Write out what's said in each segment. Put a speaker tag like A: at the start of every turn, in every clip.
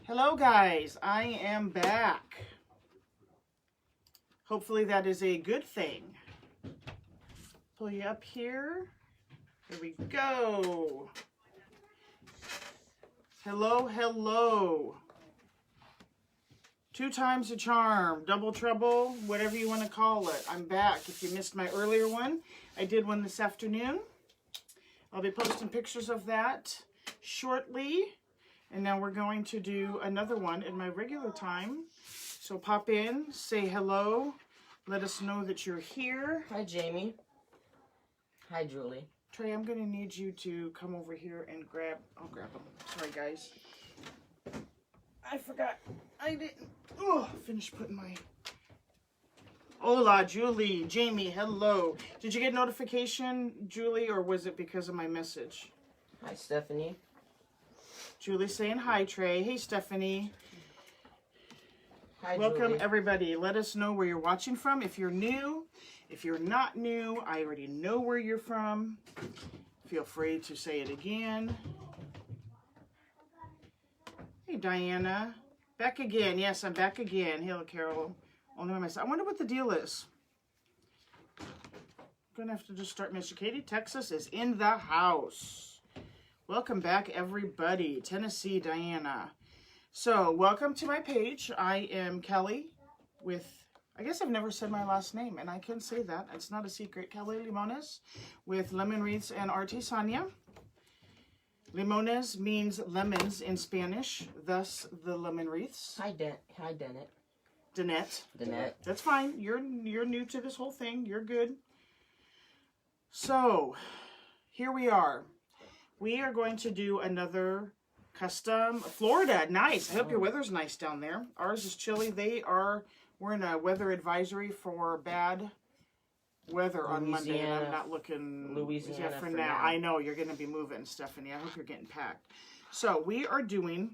A: Hello guys, I am back. Hopefully that is a good thing. Pull you up here. There we go. Hello, hello. 2 times a charm, double trouble, whatever you want to call it. I'm back. If you missed my earlier one, I did one this afternoon. I'll be posting pictures of that shortly. And now we're going to do another one in my regular time. So pop in, say hello, let us know that you're here.
B: Hi, Jamie. Hi, Julie.
A: Trey, I'm going to need you to come over here and I'll grab them. Sorry, guys. I forgot. I didn't finish putting my... Hola, Julie, Jamie, hello. Did you get notification, Julie, or was it because of my message?
B: Hi, Stephanie.
A: Julie saying hi, Trey. Hey, Stephanie.
B: Hi,
A: Welcome,
B: Julie.
A: everybody. Let us know where you're watching from. If you're new, if you're not new, I already know where you're from. Feel free to say it again. Hey, Diana. Back again. Yes, I'm back again. Hello, Carol. Only by myself. I wonder what the deal is. Gonna have to just start Mr. Katie. Texas is in the house. Welcome back, everybody. Tennessee, Diana. So, welcome to my page. I am Kelly with, I guess I've never said my last name, and I can say that. It's not a secret. Kelly Limones with Lemon Wreaths and Artisania. Limones means lemons in Spanish, thus the lemon wreaths.
B: Hi, Danette.
A: Danette. That's fine. You're new to this whole thing. You're good. So, here we are. We are going to do another custom. Florida, nice. I hope your weather's nice down there. Ours is chilly. We're in a weather advisory for bad weather on Monday, and I'm not looking
B: Louisiana
A: for now. I know you're going to be moving, Stephanie. I hope you're getting packed. So we are doing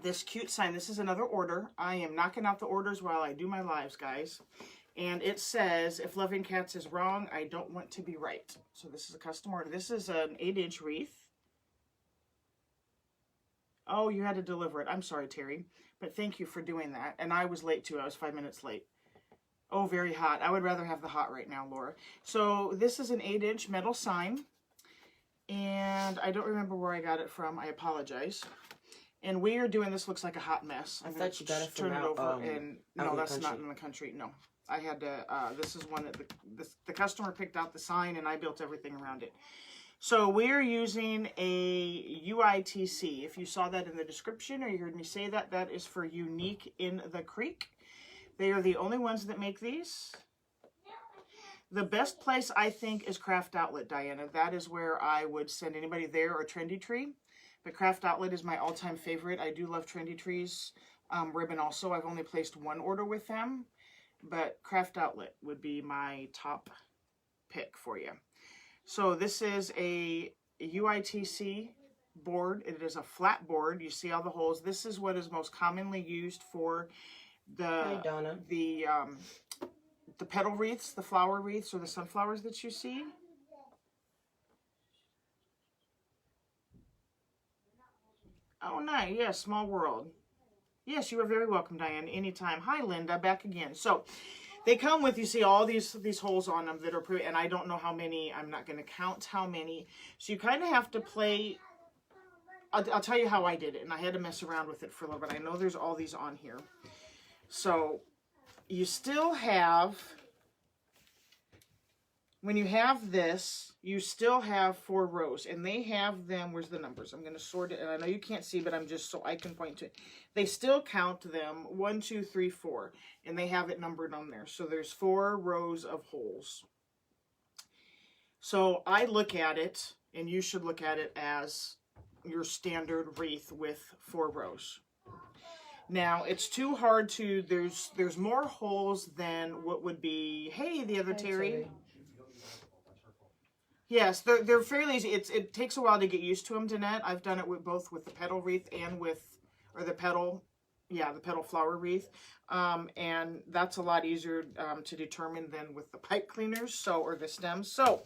A: this cute sign. This is another order. I am knocking out the orders while I do my lives, guys. And it says, if loving cats is wrong, I don't want to be right. So this is a custom order. This is an 8-inch wreath. Oh, you had to deliver it. I'm sorry, Terry. But thank you for doing that. And I was late, too. I was 5 minutes late. Oh, very hot. I would rather have the hot right now, Laura. So this is an 8-inch metal sign. And I don't remember where I got it from. I apologize. And we are doing this. Looks like a hot mess.
B: I thought you got it from
A: turn it over. And no, that's
B: country.
A: not in the country. No. I had to, this is one that the customer picked out the sign and I built everything around it. So we're using a UITC. If you saw that in the description or you heard me say that, that is for Unique in the Creek. They are the only ones that make these. The best place, I think, is Craft Outlet, Diana. That is where I would send anybody there, or Trendy Tree. But Craft Outlet is my all-time favorite. I do love Trendy Tree's ribbon also. I've only placed one order with them. But Craft Outlet would be my top pick for you. So this is a UITC board. It is a flat board. You see all the holes. This is what is most commonly used for the petal wreaths, the flower wreaths, or the sunflowers that you see. Oh, nice. Yeah, small world. Yes, you are very welcome, Diane. Anytime. Hi, Linda. Back again. So, they come with, you see, all these holes on them that are pretty, and I don't know how many. I'm not going to count how many. So, you kind of have to play. I'll tell you how I did it, and I had to mess around with it for a little bit. I know there's all these on here. So, you still have, when you have this, you still have 4 rows, and they have them, where's the numbers? I'm going to sort it, and I know you can't see, but I'm just so I can point to it. They still count them 1, 2, 3, 4, and they have it numbered on there. So there's 4 rows of holes. So I look at it, and you should look at it as your standard wreath with 4 rows. Now, it's too hard to, there's more holes than what would be, hey, the other Terry. Yes, they're fairly easy. It takes a while to get used to them, Danette. I've done it with both with the petal wreath and the petal flower wreath. And that's a lot easier to determine than with the pipe cleaners, or the stems. So,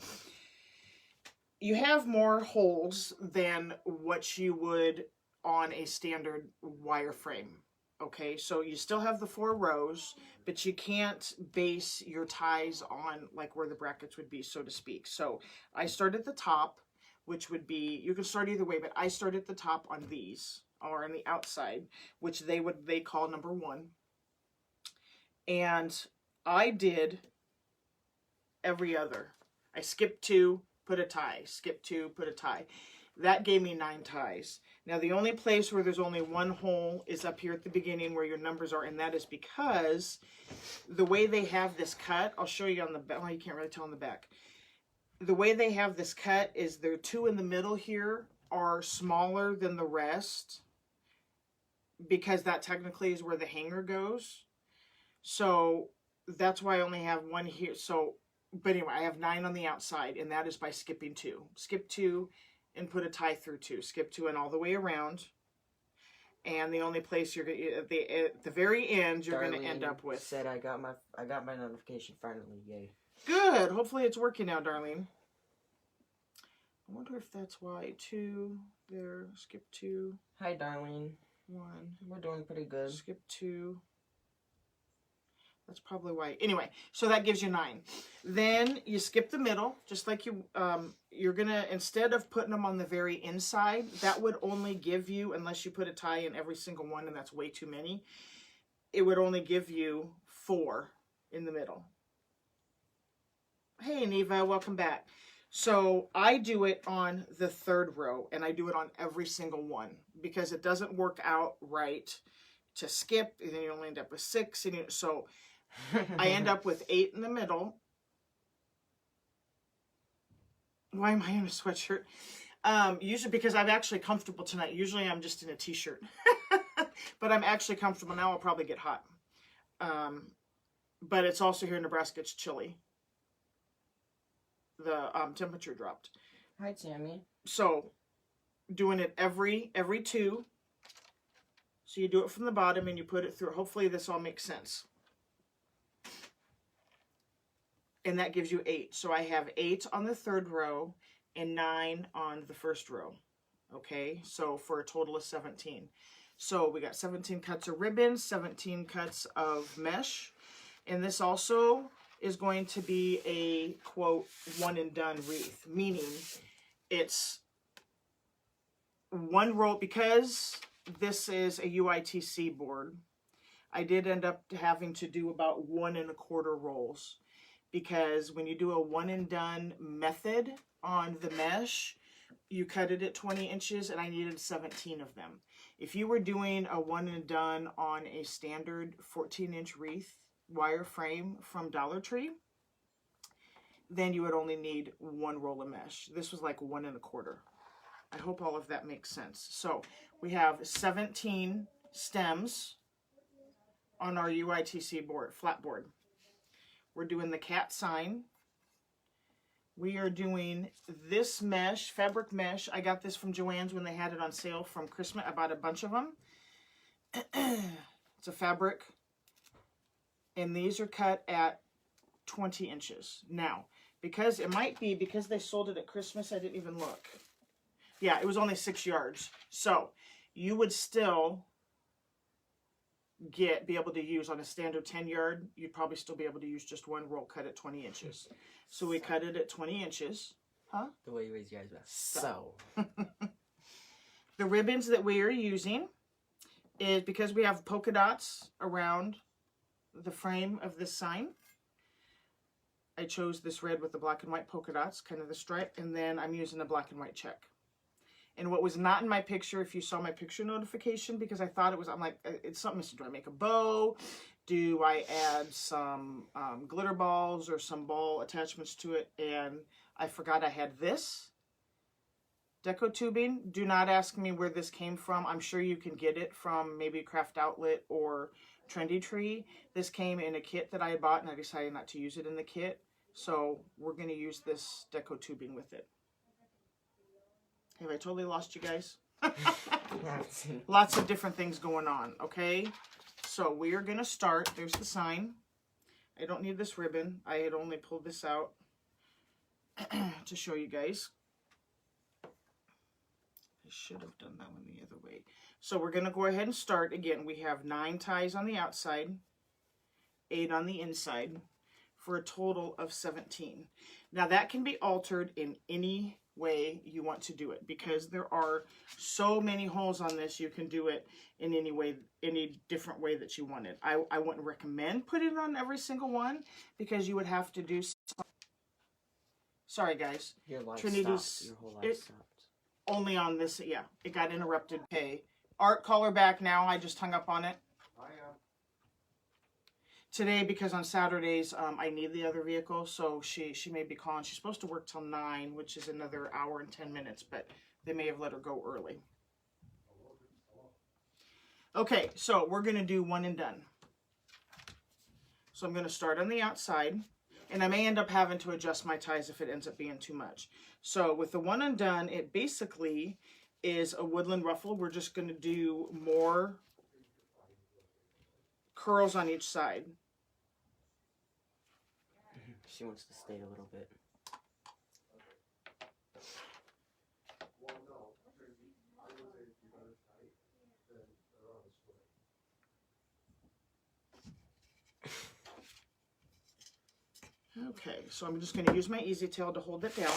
A: you have more holes than what you would on a standard wireframe. Okay, so you still have the 4 rows, but you can't base your ties on like where the brackets would be, so to speak. So I start at the top, which would be, you can start either way, but I start at the top on these, or on the outside, which they call number 1. And I did every other. I skipped 2, put a tie, skip 2, put a tie. That gave me 9 ties. Now the only place where there's only 1 hole is up here at the beginning where your numbers are, and that is because the way they have this cut, I'll show you on the back, well, you can't really tell on the back. The way they have this cut is their 2 in the middle here are smaller than the rest, because that technically is where the hanger goes. So that's why I only have 1 here. So, but anyway, I have 9 on the outside, and that is by skipping 2. Skip 2 and put a tie through 2. Skip 2 and all the way around. And the only place you're gonna, at the very end, you're going to end up with.
B: Said I got my notification finally. Yay.
A: Good. Hopefully it's working now, Darlene. I wonder if that's why. 2 there. Skip 2.
B: Hi, Darlene.
A: 1.
B: We're doing pretty good.
A: Skip 2. That's probably why. Anyway, so that gives you 9. Then you skip the middle, just like you're going to, instead of putting them on the very inside, that would only give you, unless you put a tie in every single one, and that's way too many, it would only give you 4 in the middle. Hey, Neva, welcome back. So I do it on the 3rd row, and I do it on every single one, because it doesn't work out right to skip, and then you only end up with 6, and so I end up with 8 in the middle. Why am I in a sweatshirt? Usually because I'm actually comfortable tonight. Usually I'm just in a t-shirt. But I'm actually comfortable. Now I'll probably get hot. But it's also here in Nebraska, it's chilly. The temperature dropped.
B: Hi, Tammy.
A: So doing it every 2. So you do it from the bottom and you put it through. Hopefully this all makes sense. And that gives you 8. So I have 8 on the 3rd row and 9 on the 1st row. Okay, so for a total of 17. So we got 17 cuts of ribbon, 17 cuts of mesh. And this also is going to be a, quote, one and done wreath. Meaning it's 1 roll, because this is a UITC board. I did end up having to do about 1 1/4 rolls. Because when you do a one and done method on the mesh, you cut it at 20 inches and I needed 17 of them. If you were doing a one and done on a standard 14-inch wreath wire frame from Dollar Tree, then you would only need 1 roll of mesh. This was like 1 1/4. I hope all of that makes sense. So we have 17 stems on our UITC board, flat board. We're doing the cat sign. We are doing this mesh, fabric mesh. I got this from Joann's when they had it on sale from Christmas. I bought a bunch of them. It's a fabric. And these are cut at 20 inches. Now, because it might be because they sold it at Christmas, I didn't even look. Yeah, it was only 6 yards. So you would still be able to use on a standard 10 yard, you'd probably still be able to use just 1 roll cut at 20 inches. So we cut it at 20 inches. Huh?
B: The way you raise your eyes back. So.
A: The ribbons that we are using is because we have polka dots around the frame of this sign. I chose this red with the black and white polka dots, kind of the stripe, and then I'm using a black and white check. And what was not in my picture, if you saw my picture notification, because I thought it was, I'm like, it's something missing. Do I make a bow? Do I add some glitter balls or some ball attachments to it? And I forgot I had this deco tubing. Do not ask me where this came from. I'm sure you can get it from maybe Craft Outlet or Trendy Tree. This came in a kit that I had bought, and I decided not to use it in the kit. So we're going to use this deco tubing with it. Have I totally lost you guys? Lots of different things going on, okay? So we are going to start. There's the sign. I don't need this ribbon. I had only pulled this out to show you guys. I should have done that one the other way. So we're going to go ahead and start. Again, we have 9 ties on the outside, 8 on the inside, for a total of 17. Now that can be altered in any way you want to do it, because there are so many holes on this. You can do it in any way, any different way that you want it. I wouldn't recommend putting it on every single one, because you would have to do some... Sorry guys,
B: Your life
A: Trinity's
B: stopped. Your whole life stopped.
A: only on this. Yeah, it got interrupted. Okay, Art, call her back now. I just hung up on it today, because on Saturdays I need the other vehicle, so she may be calling. She's supposed to work till 9, which is another hour and 10 minutes, but they may have let her go early. Okay, so we're going to do one and done. So I'm going to start on the outside, and I may end up having to adjust my ties if it ends up being too much. So with the one and done, it basically is a woodland ruffle. We're just going to do more curls on each side.
B: She wants to stay a little bit.
A: Okay, so I'm just going to use my easy tail to hold it down,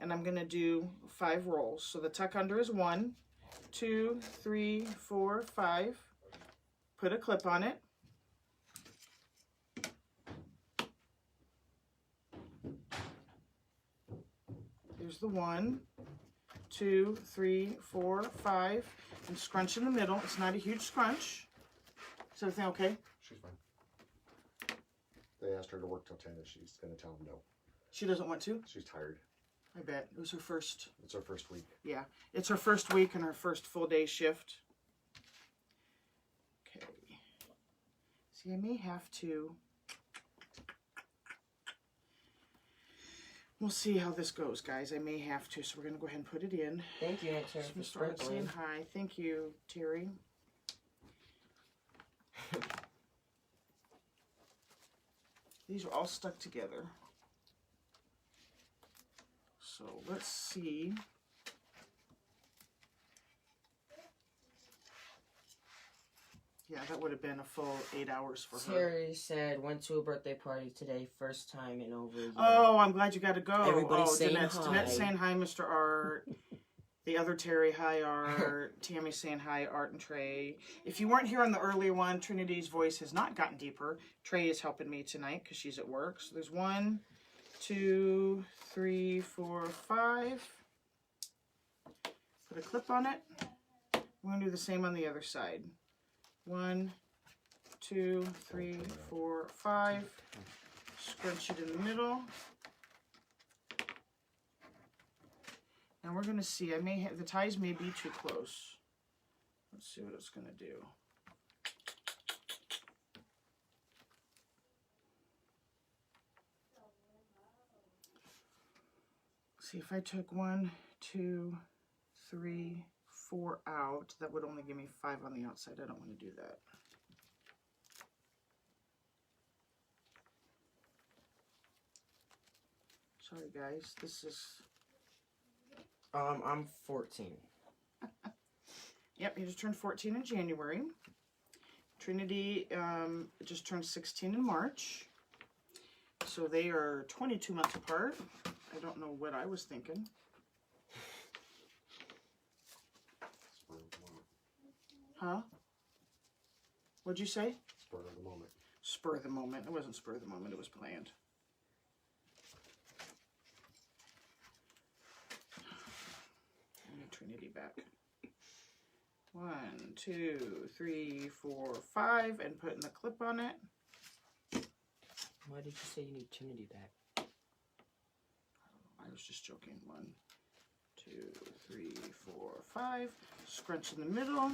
A: and I'm going to do 5 rolls. So the tuck under is 1, 2, 3, 4, 5. Put a clip on it. There's the 1, 2, 3, 4, 5, and scrunch in the middle. It's not a huge scrunch. Is everything okay?
C: She's fine. They asked her to work till 10 and she's going to tell them no.
A: She doesn't want to?
C: She's tired.
A: I bet. It was her first.
C: It's her first week.
A: Yeah, it's her first week and her first full day shift. Okay. See, I may have to... We'll see how this goes, guys. I may have to, so we're going to go ahead and put it in.
B: Thank you, Aunt Terry, for
A: Start saying
B: sprinkling.
A: hi. Thank you, Terry. These are all stuck together. So let's see. Yeah, that would have been a full 8 hours for her.
B: Terry said, went to a birthday party today, first time in over a year.
A: Oh, I'm glad you got to go.
B: Everybody's saying
A: Danette's
B: hi.
A: saying hi, Mr. Art. The other Terry, hi, Art. Tammy saying hi, Art and Trey. If you weren't here on the earlier one, Trinity's voice has not gotten deeper. Trey is helping me tonight because she's at work. So there's 1, 2, 3, 4, 5. Put a clip on it. We're going to do the same on the other side. 1, 2, 3, 4, 5. Scrunch it in the middle. Now we're going to see, the ties may be too close. Let's see what it's going to do. See, if I took 1, 2, 3, 4 out, that would only give me 5 on the outside. I don't want to do that. Sorry guys, this is...
B: I'm 14.
A: Yep, he just turned 14 in January. Trinity just turned 16 in March. So they are 22 months apart. I don't know what I was thinking.
C: Spur of the moment.
A: Huh? What'd you say?
C: Spur of the moment.
A: Spur of the moment. It wasn't spur of the moment, it was planned. I need Trinity back. 1, 2, 3, 4, 5, and putting the clip on it.
B: Why did you say you need Trinity back?
A: I was just joking. 1, 2, 3, 4, 5. Scrunch in the middle.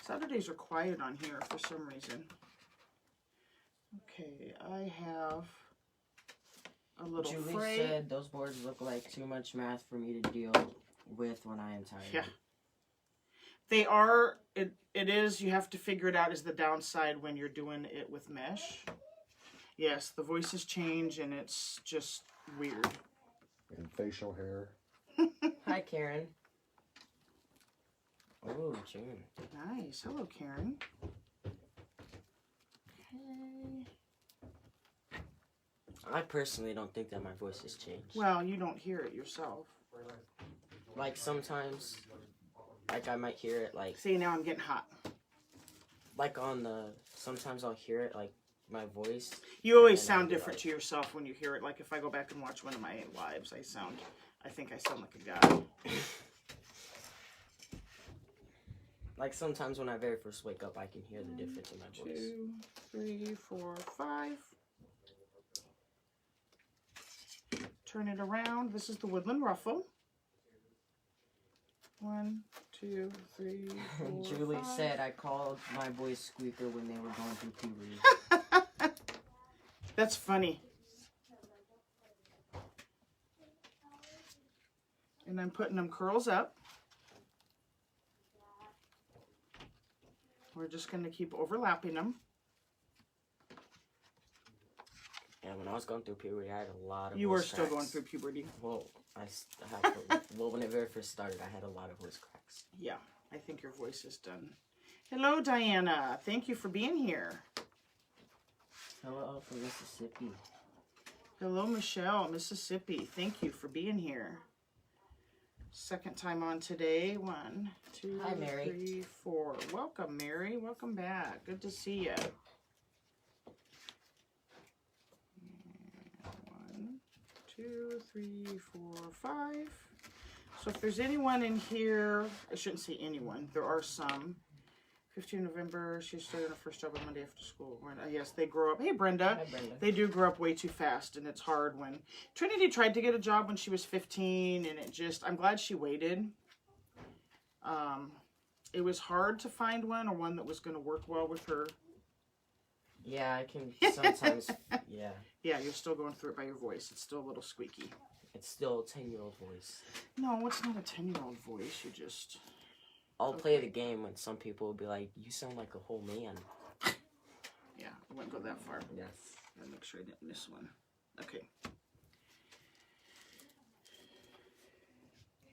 A: Saturdays are quiet on here for some reason. Okay, I have a little
B: Julie
A: fray.
B: said those boards look like too much math for me to deal with when I am tired.
A: Yeah. They are, it is, you have to figure it out as the downside when you're doing it with mesh. Yes, the voices change and it's just weird.
C: And facial hair.
B: Hi, Karen. Oh, June.
A: Nice. Hello, Karen. Okay.
B: I personally don't think that my voice has changed.
A: Well, you don't hear it yourself.
B: Like sometimes, like I might hear it like
A: See, now I'm getting hot.
B: on the. Sometimes I'll hear it like my voice.
A: You always
B: And then I'll
A: sound
B: be
A: different
B: like-
A: to yourself when you hear it. Like if I go back and watch one of my lives, I think I sound like a guy.
B: Like sometimes when I very first wake up, I can hear the difference in my voice.
A: 2, 3, 4, 5. Turn it around. This is the woodland ruffle. 1, 2, 3, 4,
B: Julie
A: 5.
B: said I called my voice squeaker when they were going through puberty.
A: That's funny. And I'm putting them curls up. We're just going to keep overlapping them.
B: And when I was going through puberty, I had a lot of
A: You
B: voice
A: were still
B: cracks.
A: going through puberty.
B: Well, well, when it very first started, I had a lot of voice cracks.
A: Yeah, I think your voice is done. Hello, Diana. Thank you for being here.
B: Hello from Mississippi.
A: Hello, Michelle, Mississippi. Thank you for being here. Second time on today. 1, 2,
B: Hi, Mary.
A: 3, 4. Welcome, Mary. Welcome back. Good to see you. 1, 2, 3, 4, 5. So if there's anyone in here, I shouldn't say anyone. There are some. 15 November, she started her first job on Monday after school. Yes, they grow up. Hey, Brenda.
B: Hi, Brenda.
A: They do grow up way too fast, and it's hard when... Trinity tried to get a job when she was 15, and it just... I'm glad she waited. It was hard to find one, or one that was going to work well with her.
B: Yeah, I can sometimes, yeah.
A: Yeah, you're still going through it by your voice. It's still a little squeaky.
B: It's still a 10-year-old voice.
A: No, it's not a 10-year-old voice. You just...
B: I'll play the game when some people will be like, you sound like a whole man.
A: Yeah, I wouldn't go that far.
B: Yes.
A: Gotta make sure I didn't miss one. Okay.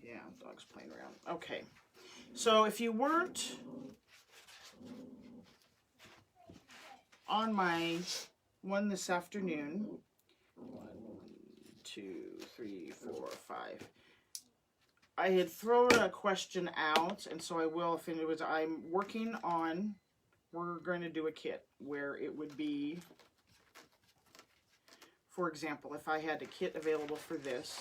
A: Yeah, dog's playing around. Okay. So if you weren't on my one this afternoon, 1, 2, 3, 4, 5. I had thrown a question out, and so I will if it was. I'm working on. We're going to do a kit where it would be. For example, if I had a kit available for this,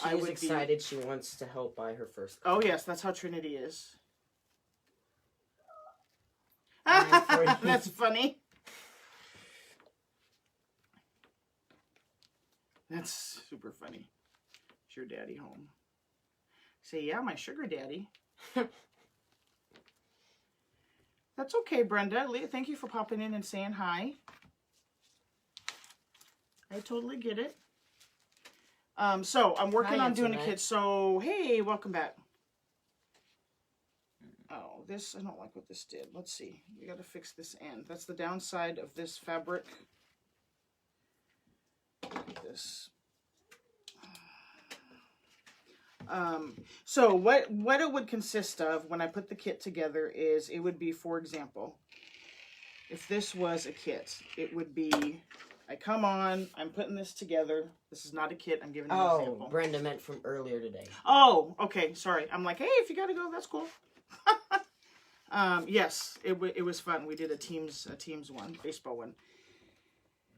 A: I
B: She's
A: would
B: excited. She wants to help buy her first.
A: Oh yes, that's how Trinity is.
B: I'm for you.
A: That's funny. That's super funny. Is your daddy home? Say, yeah, my sugar daddy. That's okay, Brenda. Thank you for popping in and saying hi. I totally get it. So I'm working
B: Hi,
A: on doing a
B: Antoinette.
A: kit. So, hey, welcome back. Oh, this, I don't like what this did. Let's see. We got to fix this end. That's the downside of this fabric. Look at this. So what it would consist of when I put the kit together is it would be, for example, if this was a kit, it would be, I come on, I'm putting this together. This is not a kit. I'm giving you an
B: Oh,
A: example.
B: Brenda meant from earlier today.
A: Oh, okay. Sorry. I'm like, hey, if you got to go, that's cool. Yes, it was fun. We did a teams one, baseball one.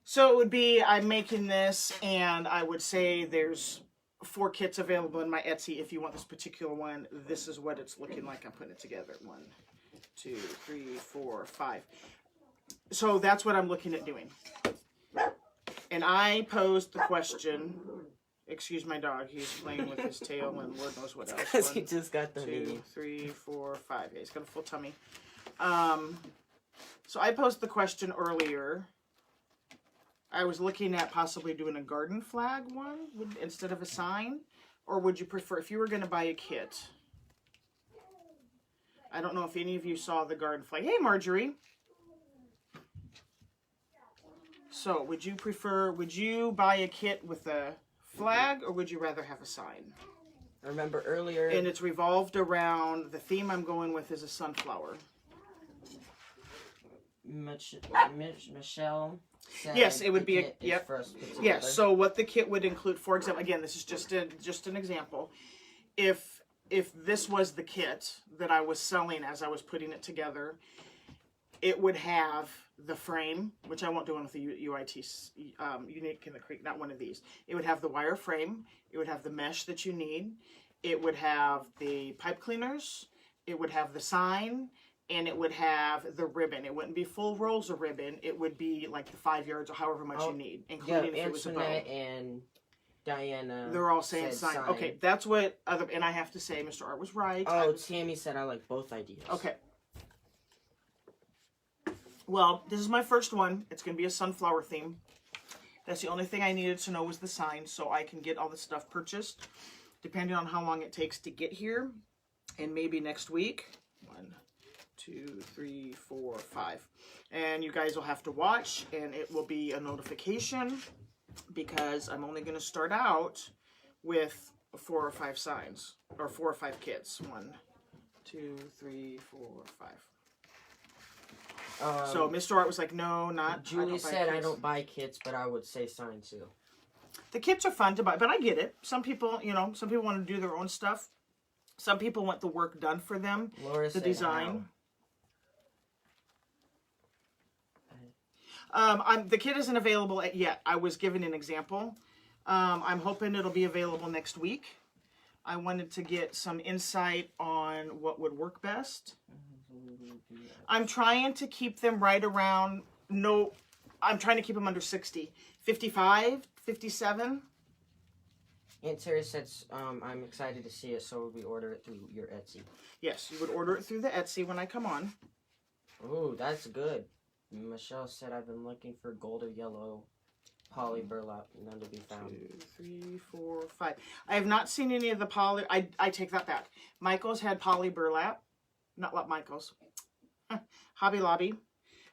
A: So it would be, I'm making this, and I would say there's 4 kits available in my Etsy. If you want this particular one, this is what it's looking like. I'm putting it together. 1, 2, 3, 4, 5. So that's what I'm looking at doing. And I posed the question. Excuse my dog. He's playing with his tail and Lord knows what else.
B: Because he
A: 1,
B: just got the
A: 2,
B: meeting.
A: 3, 4, 5. Yeah, he's got a full tummy. So I posed the question earlier. I was looking at possibly doing a garden flag one instead of a sign. Or would you prefer, if you were going to buy a kit, I don't know if any of you saw the garden flag. Hey, Marjorie. So would you buy a kit with a flag, or would you rather have a sign?
B: I remember earlier.
A: And it's revolved around, the theme I'm going with is a sunflower.
B: Michelle said
A: Yes, it would
B: the
A: be a,
B: kit is
A: yep.
B: for us to put together.
A: Yes, so what the kit would include, for example, again, this is just an example. If this was the kit that I was selling as I was putting it together, it would have the frame, which I won't do one with the UITC, Unique in the Creek, not one of these. It would have the wire frame. It would have the mesh that you need. It would have the pipe cleaners. It would have the sign. And it would have the ribbon. It wouldn't be full rolls of ribbon. It would be like the 5 yards or however much you need, including if it was a bow.
B: Antoinette and Diana.
A: They're all saying sign. Okay, that's what other. And I have to say, Mr. Art was right.
B: Oh, Tammy said I like both ideas.
A: Okay. Well, this is my first one. It's going to be a sunflower theme. That's the only thing I needed to know was the sign, so I can get all the stuff purchased, depending on how long it takes to get here, and maybe next week. 1, 2, 3, 4, 5. And you guys will have to watch, and it will be a notification, because I'm only going to start out with 4 or 5 signs, or 4 or 5 kits. 1, 2, 3, 4, 5. So Mr. Art was like, no, not.
B: Julie said I don't buy kits, but I would say sign too.
A: The kits are fun to buy, but I get it. Some people, some people want to do their own stuff. Some people want the work done for them.
B: Laura
A: the
B: said
A: design. The kit isn't available yet. I was given an example. I'm hoping it'll be available next week. I wanted to get some insight on what would work best. I'm trying to keep them right around, I'm trying to keep them under 60. 55, 57.
B: Aunt Terry said, I'm excited to see it, so we order it through your Etsy.
A: Yes, you would order it through the Etsy when I come on.
B: Ooh, that's good. Michelle said I've been looking for gold or yellow poly burlap, none to be found.
A: 2, 3, 4, 5. I have not seen any of the poly. I take that back. Michael's had poly burlap. Not Michael's. Hobby Lobby.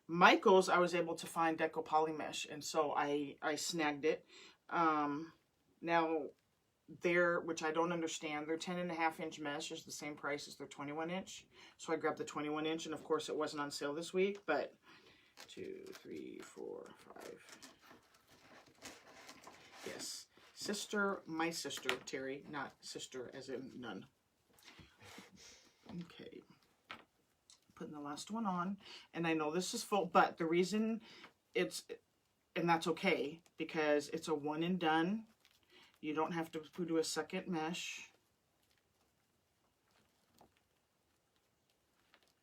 A: Michael's, I was able to find Deco Poly Mesh, and so I snagged it. Now, which I don't understand, their 10.5-inch mesh is the same price as their 21-inch. So I grabbed the 21-inch, and of course it wasn't on sale this week, but 2, 3, 4, 5. Yes. Sister, my sister, Terry, not sister as in none. Okay. Putting the last one on, and I know this is full, but the reason and that's okay, because it's a one and done. You don't have to do a second mesh.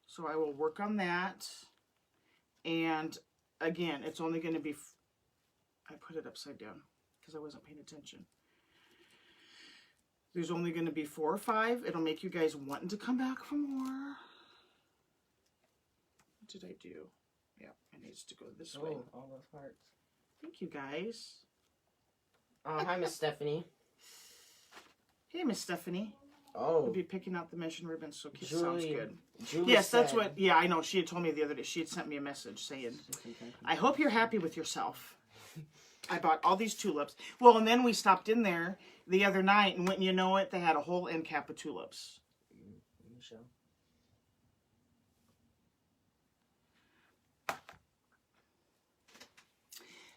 A: So I will work on that. And again, it's only going to be, I put it upside down because I wasn't paying attention. There's only going to be 4 or 5. It'll make you guys wanting to come back for more. What did I do? Yeah, it needs to go this way.
B: All those hearts.
A: Thank you, guys.
B: Hi, Miss Stephanie.
A: Hey, Miss Stephanie.
B: Oh.
A: We'll be picking out the mesh and ribbons, so it
B: Julie,
A: sounds good.
B: Julie
A: yes,
B: said,
A: that's what, yeah, I know. She had told me the other day. She had sent me a message saying, I hope you're happy with yourself. I bought all these tulips. Well, and then we stopped in there the other night, and wouldn't you know it, they had a whole end cap of tulips.
B: Michelle.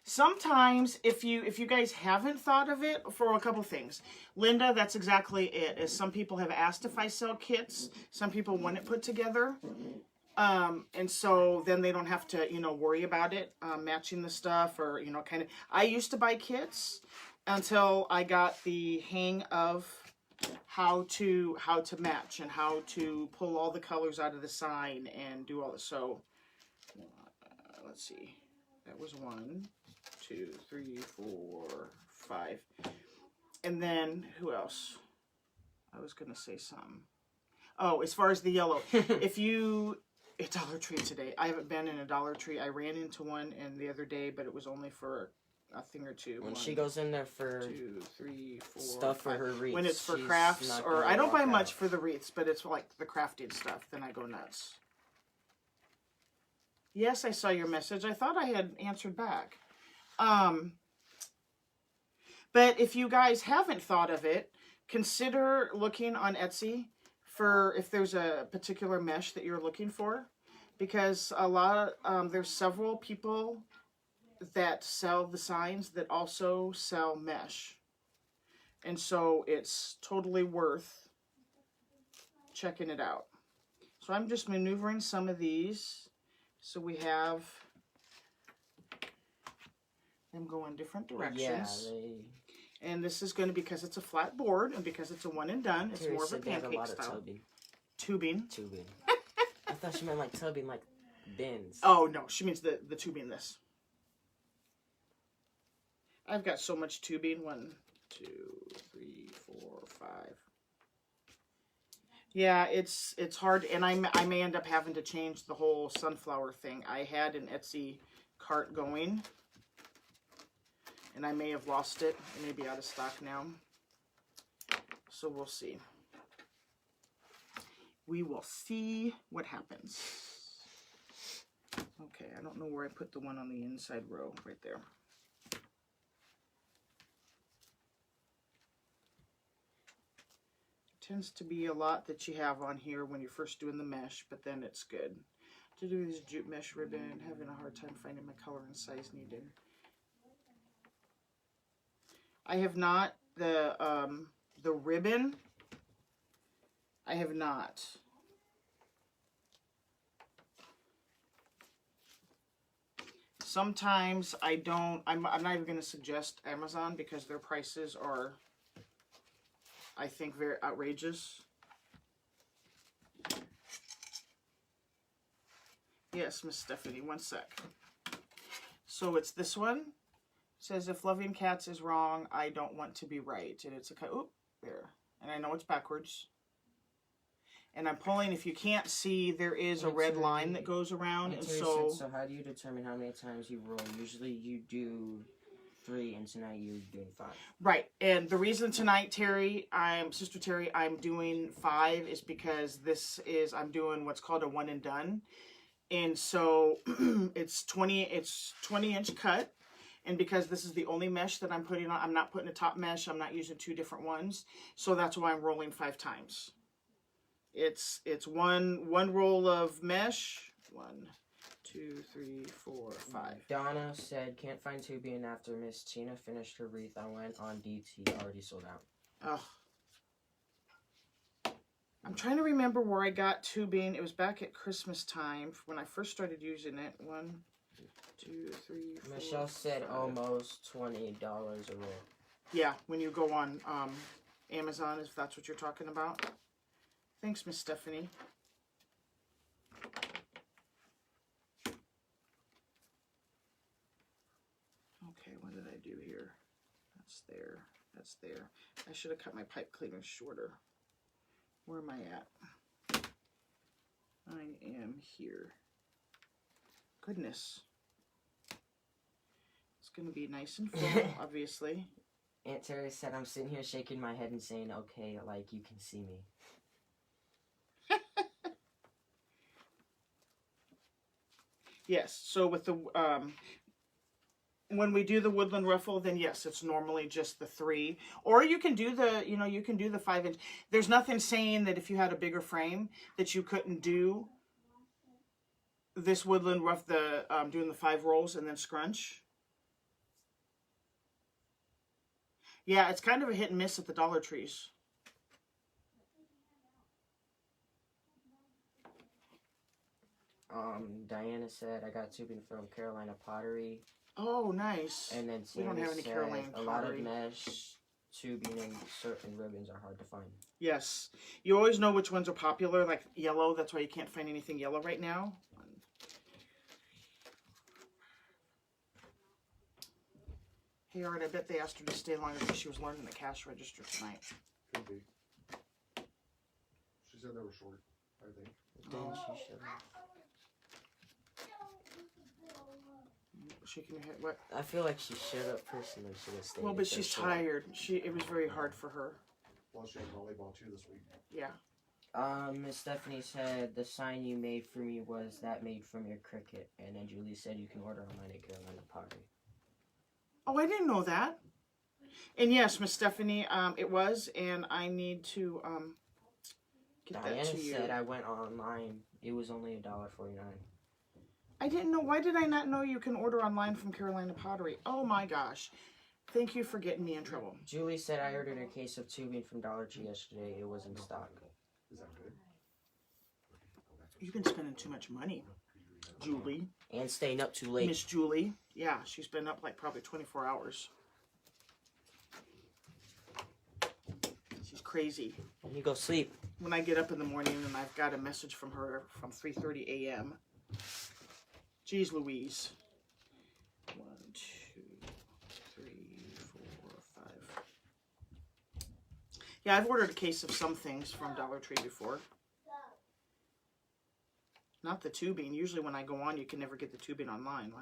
A: Sometimes, if you guys haven't thought of it, for a couple things. Linda, that's exactly it. Is some people have asked if I sell kits. Some people want it put together. And so then they don't have to, worry about it, matching the stuff or, kind of. I used to buy kits until I got the hang of how to match and how to pull all the colors out of the sign and do all this. So, let's see. That was 1, 2, 3, 4, 5. And then, who else? I was going to say something. Oh, as far as the yellow. It's Dollar Tree today. I haven't been in a Dollar Tree. I ran into one the other day, but it was only for a thing or two.
B: When she goes in there for
A: 2, 3, 4,
B: stuff
A: 5.
B: for her wreaths.
A: When it's for crafts, or I don't buy much for the wreaths, but it's like the crafting stuff, then I go nuts. Yes, I saw your message. I thought I had answered back. But if you guys haven't thought of it, consider looking on Etsy for if there's a particular mesh that you're looking for, because there's several people that sell the signs that also sell mesh, and so it's totally worth checking it out. So I'm just maneuvering some of these so we have them go in different directions. And this is going to, because it's a flat board and because it's a one and done, it's more of a pancake style. Tubing.
B: I thought she meant like tubbing, like bins.
A: Oh, no. She means the tubing this. I've got so much tubing. 1, 2, 3, 4, 5. Yeah, it's hard. And I may end up having to change the whole sunflower thing. I had an Etsy cart going. And I may have lost it. It may be out of stock now. So we'll see. We will see what happens. Okay, I don't know where I put the one on the inside row. Right there. Tends to be a lot that you have on here when you're first doing the mesh, but then it's good. To do this jute mesh ribbon, having a hard time finding my color and size needed. I have not, the ribbon, I have not. Sometimes I don't, I'm not even going to suggest Amazon because their prices are, I think, very outrageous. Yes, Miss Stephanie, one sec. So it's this one. Says, if loving cats is wrong, I don't want to be right. And it's a cut. Oop, there. And I know it's backwards. And I'm pulling. If you can't see, there is a red line that goes around. And so
B: how do you determine how many times you roll? Usually you do 3, and tonight you're doing 5.
A: Right. And the reason tonight, Sister Terry, I'm doing 5 is because I'm doing what's called a one and done. And so it's 20-inch cut. And because this is the only mesh that I'm putting on, I'm not putting a top mesh. I'm not using 2 different ones. So that's why I'm rolling 5 times. It's one roll of mesh. 1, 2, 3, 4, 5.
B: Donna said, can't find tubing after Miss Tina finished her wreath. I went on DT, already sold out.
A: Ugh. I'm trying to remember where I got tubing. It was back at Christmas time when I first started using it. 1, 2, 3, 4.
B: Michelle said
A: 5.
B: Almost $20 a roll.
A: Yeah, when you go on Amazon, if that's what you're talking about. Thanks, Miss Stephanie. Okay, what did I do here? That's there. That's there. I should have cut my pipe cleaner shorter. Where am I at? I am here. Goodness. It's going to be nice and full, obviously.
B: Aunt Terry said, I'm sitting here shaking my head and saying, okay, like you can see me.
A: Yes, so with the, when we do the woodland ruffle, then yes, it's normally just the 3. Or you can do the, you can do the 5-inch. There's nothing saying that if you had a bigger frame that you couldn't do this woodland ruff, doing the 5 rolls and then scrunch. Yeah, it's kind of a hit and miss at the Dollar Trees.
B: Diana said, I got tubing from Carolina Pottery.
A: Oh, nice.
B: And then
A: we don't have any Carolina Pottery.
B: A lot of mesh, tubing, and certain ribbons are hard to find.
A: Yes. You always know which ones are popular, like yellow. That's why you can't find anything yellow right now. Hey, Art, I bet they asked her to stay longer because she was learning the cash register tonight.
C: Could be. She said they were short, I think.
B: Didn't she show?
A: Shaking her head. What?
B: I feel like she should have personally should have stayed.
A: Well, but she's tired. It was very hard for her.
C: Well, she had volleyball too this week.
A: Yeah.
B: Miss Stephanie said the sign you made for me was that made from your Cricut, and then Julie said you can order online at Carolina Pottery.
A: Oh, I didn't know that. And yes, Miss Stephanie, it was, and I need to get that
B: Diana
A: to you.
B: said I went online. It was only $1.49.
A: I didn't know. Why did I not know you can order online from Carolina Pottery? Oh my gosh. Thank you for getting me in trouble.
B: Julie said I ordered a case of tubing from Dollar Tree yesterday. It was in stock.
C: Is that good?
A: You've been spending too much money, Julie.
B: And staying up too late.
A: Miss Julie. Yeah, she's been up like probably 24 hours. She's crazy.
B: Let me go sleep.
A: When I get up in the morning and I've got a message from her from 3:30 a.m. Jeez Louise. 1, 2, 3, 4, 5. Yeah, I've ordered a case of some things from Dollar Tree before. Not the tubing. Usually when I go on, you can never get the tubing online.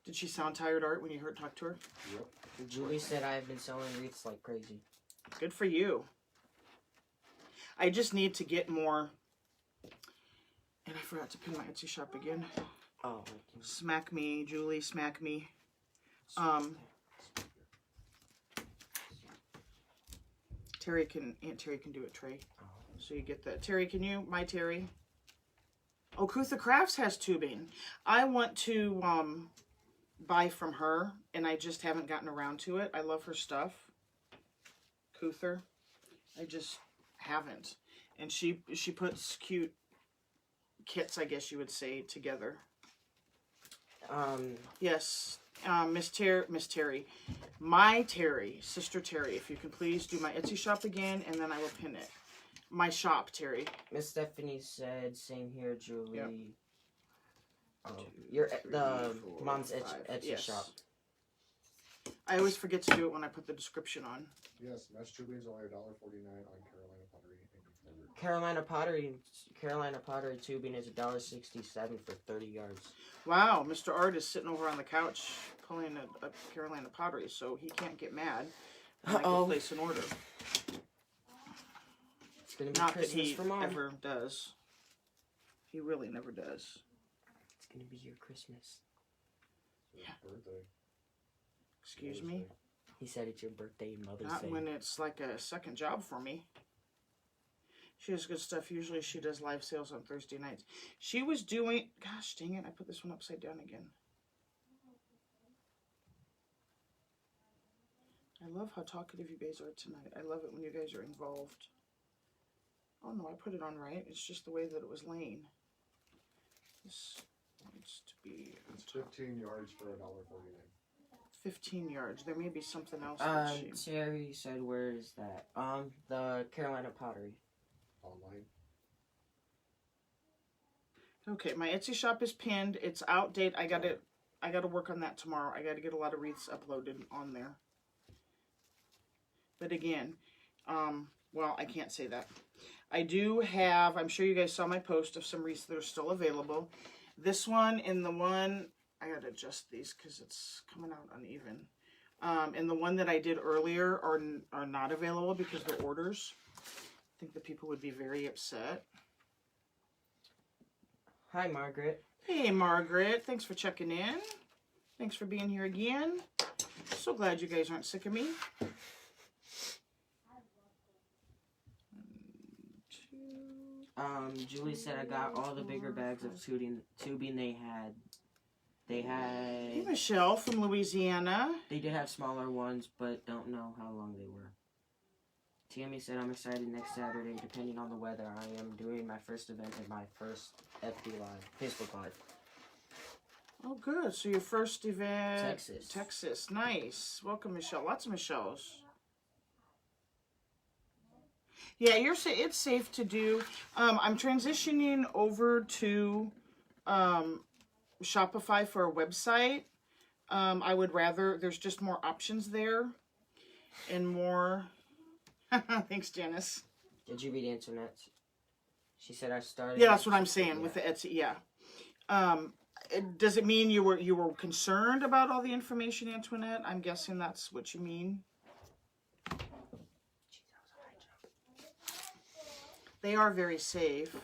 A: Did she sound tired, Art, when you talk to her?
C: Yep.
B: Julie said I have been selling wreaths like crazy.
A: Good for you. I just need to get more. And I forgot to pin my Etsy shop again.
B: Oh.
A: Smack me, Julie, smack me. Aunt Terry can do it, Trey. So you get that. Terry, can you? My Terry. Oh, Kutha Crafts has tubing. I want to buy from her, and I just haven't gotten around to it. I love her stuff. Kuther. I just haven't. And she puts cute kits, I guess you would say, together. Yes. Miss Terry. My Terry. Sister Terry, if you can please do my Etsy shop again, and then I will pin it. My shop, Terry.
B: Miss Stephanie said, same here, Julie.
A: Yep.
B: You're
A: 3,
B: the
A: 4,
B: mom's
A: 5.
B: Etsy
A: Yes.
B: shop.
A: I always forget to do it when I put the description on.
C: Yes, mesh tubing is only $1.49 on Carolina Pottery.
B: Carolina Pottery tubing is $1.67 for 30 yards.
A: Wow, Mr. Art is sitting over on the couch pulling a Carolina Pottery, so he can't get mad when I go place an order.
B: It's gonna be
A: Not
B: Christmas
A: that he
B: for Mom.
A: ever does. He really never does.
B: It's gonna be your Christmas.
A: Yeah.
C: Birthday.
A: Excuse me?
B: He said it's your birthday and Mother's
A: Not
B: Day.
A: when it's like a second job for me. She has good stuff. Usually she does live sales on Thursday nights. She was doing... Gosh, dang it. I put this one upside down again. I love how talkative you guys are tonight. I love it when you guys are involved. Oh, no, I put it on right. It's just the way that it was laying. This needs to be...
C: It's 15 yards for $1.49.
A: 15 yards. There may be something else that she...
B: Terry said, where is that? The Carolina Pottery.
C: Online.
A: Okay, my Etsy shop is pinned. It's outdated. I gotta work on that tomorrow. I gotta get a lot of wreaths uploaded on there. But again, well, I can't say that. I do have, I'm sure you guys saw my post of some wreaths that are still available. This one and the one, I gotta adjust these because it's coming out uneven. And the one that I did earlier are not available because they're orders. I think the people would be very upset.
B: Hi, Margaret.
A: Hey, Margaret. Thanks for checking in. Thanks for being here again. So glad you guys aren't sick of me. 1, 2.
B: Julie said I got all the bigger bags of tubing they had.
A: Hey, Michelle from Louisiana.
B: They did have smaller ones, but don't know how long they were. Tammy said I'm excited next Saturday, depending on the weather. I am doing my first event in my first FB Live, Facebook Live.
A: Oh, good. So your first event...
B: Texas.
A: Texas. Nice. Welcome, Michelle. Lots of Michelles. Yeah, it's safe to do. I'm transitioning over to Shopify for a website. I would rather... There's just more options there. And more... Thanks, Janice.
B: Did you read Internet? She said I started...
A: Yeah, that's what I'm saying with the Etsy. Yeah. Does it mean you were concerned about all the information, Antoinette? I'm guessing that's what you mean. They are very safe.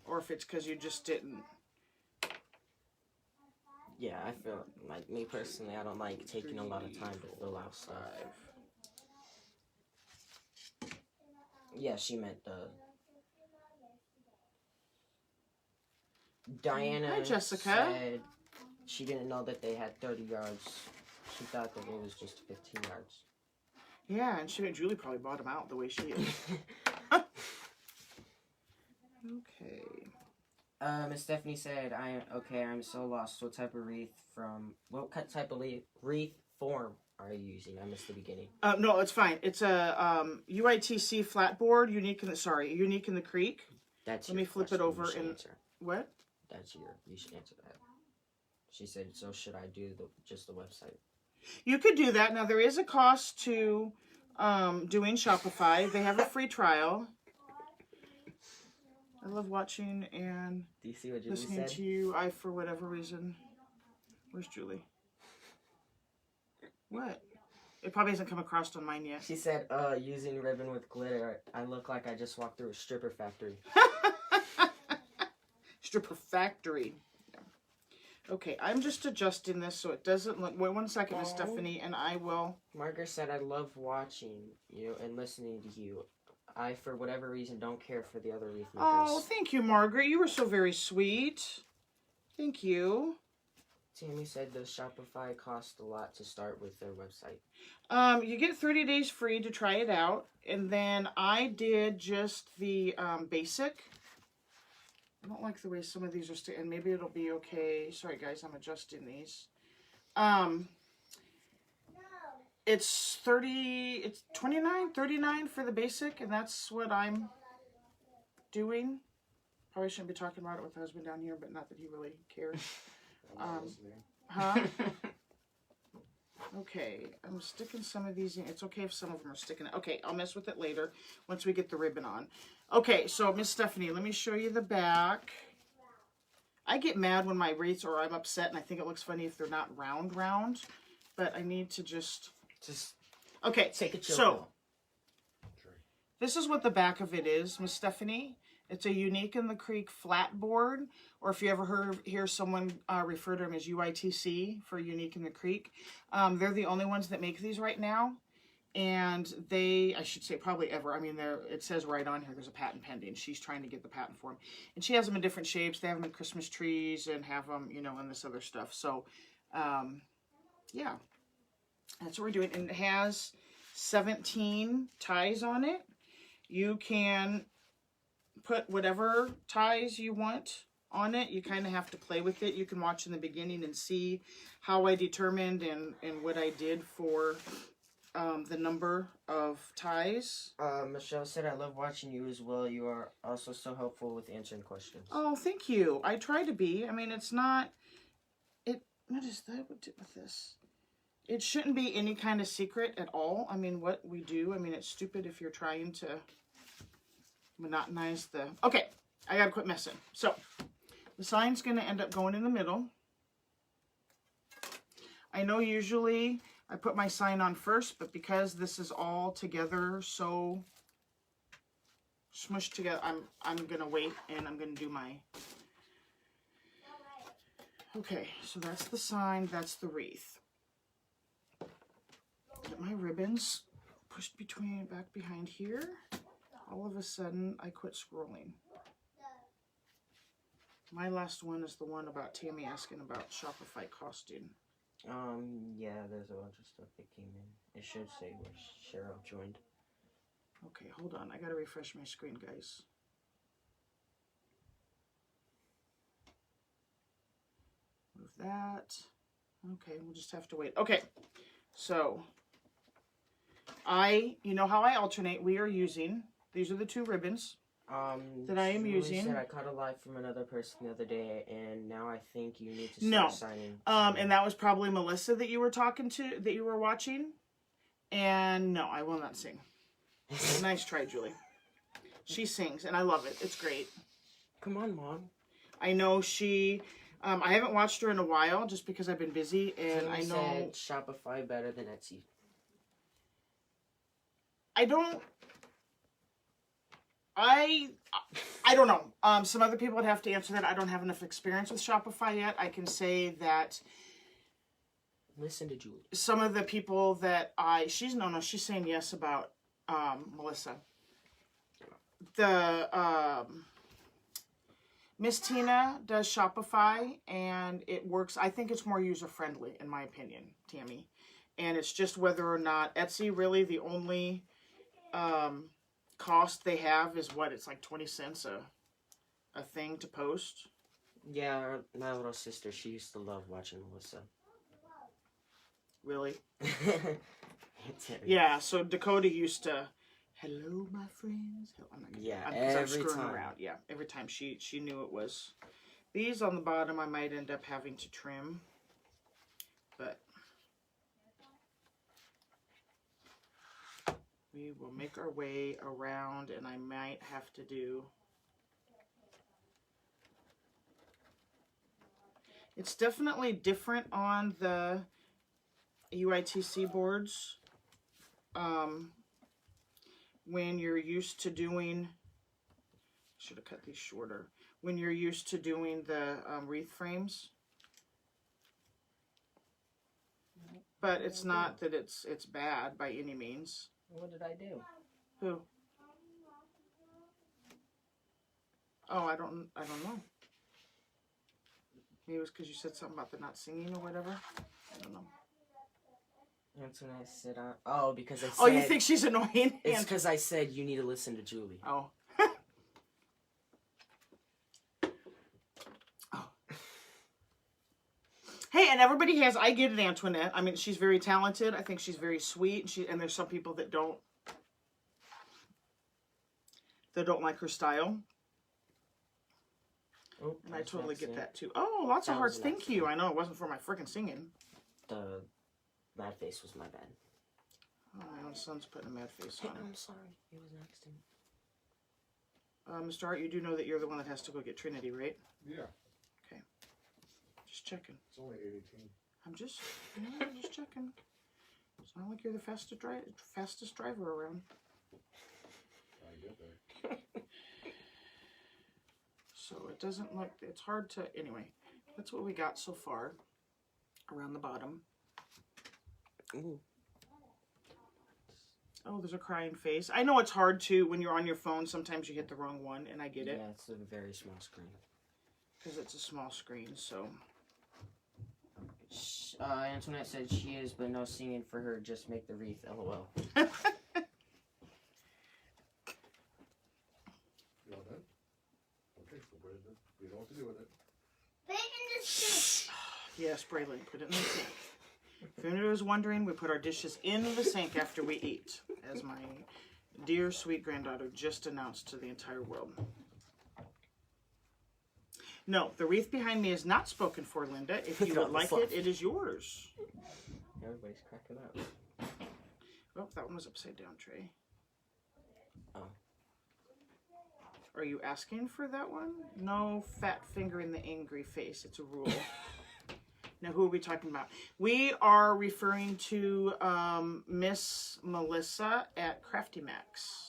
A: Or if it's because you just didn't.
B: Yeah, I feel like me personally, I don't like taking a lot of time to fill out stuff. Yeah, she meant the. Diana
A: Hi, Jessica.
B: said she didn't know that they had 30 yards. She thought that it was just 15 yards.
A: Yeah, and Julie probably bought them out the way she is. Okay.
B: Miss Stephanie said, I'm so lost. What type of wreath form are you using? I missed the beginning.
A: No, it's fine. It's a UITC flatboard, unique in the creek.
B: Let
A: me flip it over and
B: answer.
A: What?
B: You should answer that. She said, so should I do just the website?
A: You could do that. Now there is a cost to doing Shopify. They have a free trial. I love watching and
B: Do you see what Julie
A: listening
B: said?
A: to you. For whatever reason, where's Julie? What? It probably hasn't come across on mine yet.
B: She said, using ribbon with glitter, I look like I just walked through a stripper factory.
A: Stripper factory. Yeah. Okay, I'm just adjusting this so it doesn't look. Wait 1 second, Miss Stephanie, and I will.
B: Margaret said, I love watching you and listening to you. I, for whatever reason, don't care for the other wreath makers.
A: Oh, thank you, Margaret. You were so very sweet. Thank you.
B: Tammy said the Shopify cost a lot to start with their website.
A: You get 30 days free to try it out, and then I did just the basic. I don't like the way some of these are and maybe it'll be okay. Sorry, guys, I'm adjusting these. It's $29.39 for the basic, and that's what I'm doing. Probably shouldn't be talking about it with the husband down here, but not that he really cares. Huh? Okay, I'm sticking some of these in. It's okay if some of them are sticking. Okay, I'll mess with it later once we get the ribbon on. Okay, so Miss Stephanie, let me show you the back. I get mad when my wreaths, or I'm upset, and I think it looks funny if they're not round, but I need to just okay,
B: take a chill
A: so
B: pill.
A: This is what the back of it is, Miss Stephanie. It's a Unique in the Creek flat board, or if you ever hear someone refer to them as UITC for Unique in the Creek. They're the only ones that make these right now. And I should say probably ever. I mean, it says right on here, there's a patent pending. She's trying to get the patent for them. And she has them in different shapes. They have them in Christmas trees and have them, and this other stuff. So, yeah, that's what we're doing. And it has 17 ties on it. You can put whatever ties you want on it. You kind of have to play with it. You can watch in the beginning and see how I determined and what I did for the number of ties.
B: Michelle said, I love watching you as well. You are also so helpful with answering questions.
A: Oh, thank you. I try to be. I mean, it's not... What is that? What did with this? It shouldn't be any kind of secret at all. I mean, what we do. I mean, it's stupid if you're trying to monotonize the... Okay, I gotta quit messing. So, the sign's gonna end up going in the middle. I know usually I put my sign on first, but because this is all together so smushed together, I'm gonna wait and I'm gonna do my... Okay, so that's the sign, that's the wreath. Get my ribbons pushed back behind here. All of a sudden, I quit scrolling. My last one is the one about Tammy asking about Shopify costing.
B: Yeah, there's a bunch of stuff that came in. It should say where Cheryl joined.
A: Okay, hold on. I gotta refresh my screen, guys. Move that. Okay, we'll just have to wait. Okay, so you know how I alternate. We are using, these are the two ribbons that I am using.
B: Said I caught a live from another person the other day, and now I think you need to start signing.
A: And that was probably Melissa that you were that you were watching. And no, I will not sing. Nice try, Julie. She sings, and I love it. It's great.
B: Come on, Mom.
A: I know she... I haven't watched her in a while, just because I've been busy, and I know...
B: Said Shopify better than Etsy.
A: I don't know. Some other people would have to answer that. I don't have enough experience with Shopify yet. I can say that
B: Listen to Julie.
A: some of the people that she's saying yes about Melissa. The Miss Tina does Shopify, and it works. I think it's more user friendly, in my opinion, Tammy. And it's just whether or not Etsy really the only cost they have is what, it's like 20 cents a thing to post.
B: Yeah, my little sister, she used to love watching Melissa.
A: Really?
B: It's
A: Yeah, so Dakota used to, hello my friends. I'm not gonna,
B: Yeah,
A: I'm
B: every
A: screwing
B: time.
A: around. Yeah, every time she knew it was. These on the bottom I might end up having to trim, but we will make our way around, and I might have to do. It's definitely different on the UITC boards. When you're used to doing, should have cut these shorter. When you're used to doing the wreath frames. But it's not that it's bad by any means.
B: What did I do?
A: Who? Oh, I don't know. Maybe it was because you said something about the not singing or whatever. I don't know.
B: That's when I said, oh, because I said...
A: Oh, you think she's annoying?
B: It's because I said you need to listen to Julie.
A: Oh. Oh. Hey, and everybody has, I get it, Antoinette. I mean, she's very talented. I think she's very sweet. And there's some people that don't like her style.
B: Oh,
A: And I totally get that too. Oh, lots of hearts. Thank you. I know it wasn't for my freaking singing.
B: The mad face was my bad.
A: Oh, my own son's putting a mad face on.
B: I'm sorry. It was an accident.
A: Mr. Hart, you do know that you're the one that has to go get Trinity, right?
C: Yeah,
A: Just checking.
C: it's only 8:18.
A: I'm just checking. It's not like you're the fastest driver around.
C: I get there.
A: So it doesn't look, it's hard to, anyway, that's what we got so far around the bottom.
B: Ooh.
A: Oh, there's a crying face. I know it's hard to, when you're on your phone, sometimes you hit the wrong one, and I get it.
B: Yeah, it's a very small screen.
A: Because it's a small screen, so.
B: Antoinette said she is, but no singing for her. Just make the wreath, lol.
C: You all done? Okay, so put it in. We know what to do with it.
D: Put it in the sink.
A: Yes, Braylon, put it in the sink. If anybody was wondering, we put our dishes in the sink after we eat, as my dear, sweet granddaughter just announced to the entire world. No, the wreath behind me is not spoken for, Linda. If you would like it, it is yours.
B: Everybody's cracking up.
A: Oh, that one was upside down, Trey.
B: Oh.
A: Are you asking for that one? No fat finger in the angry face. It's a rule. Now, who are we talking about? We are referring to Miss Melissa at Crafty Max.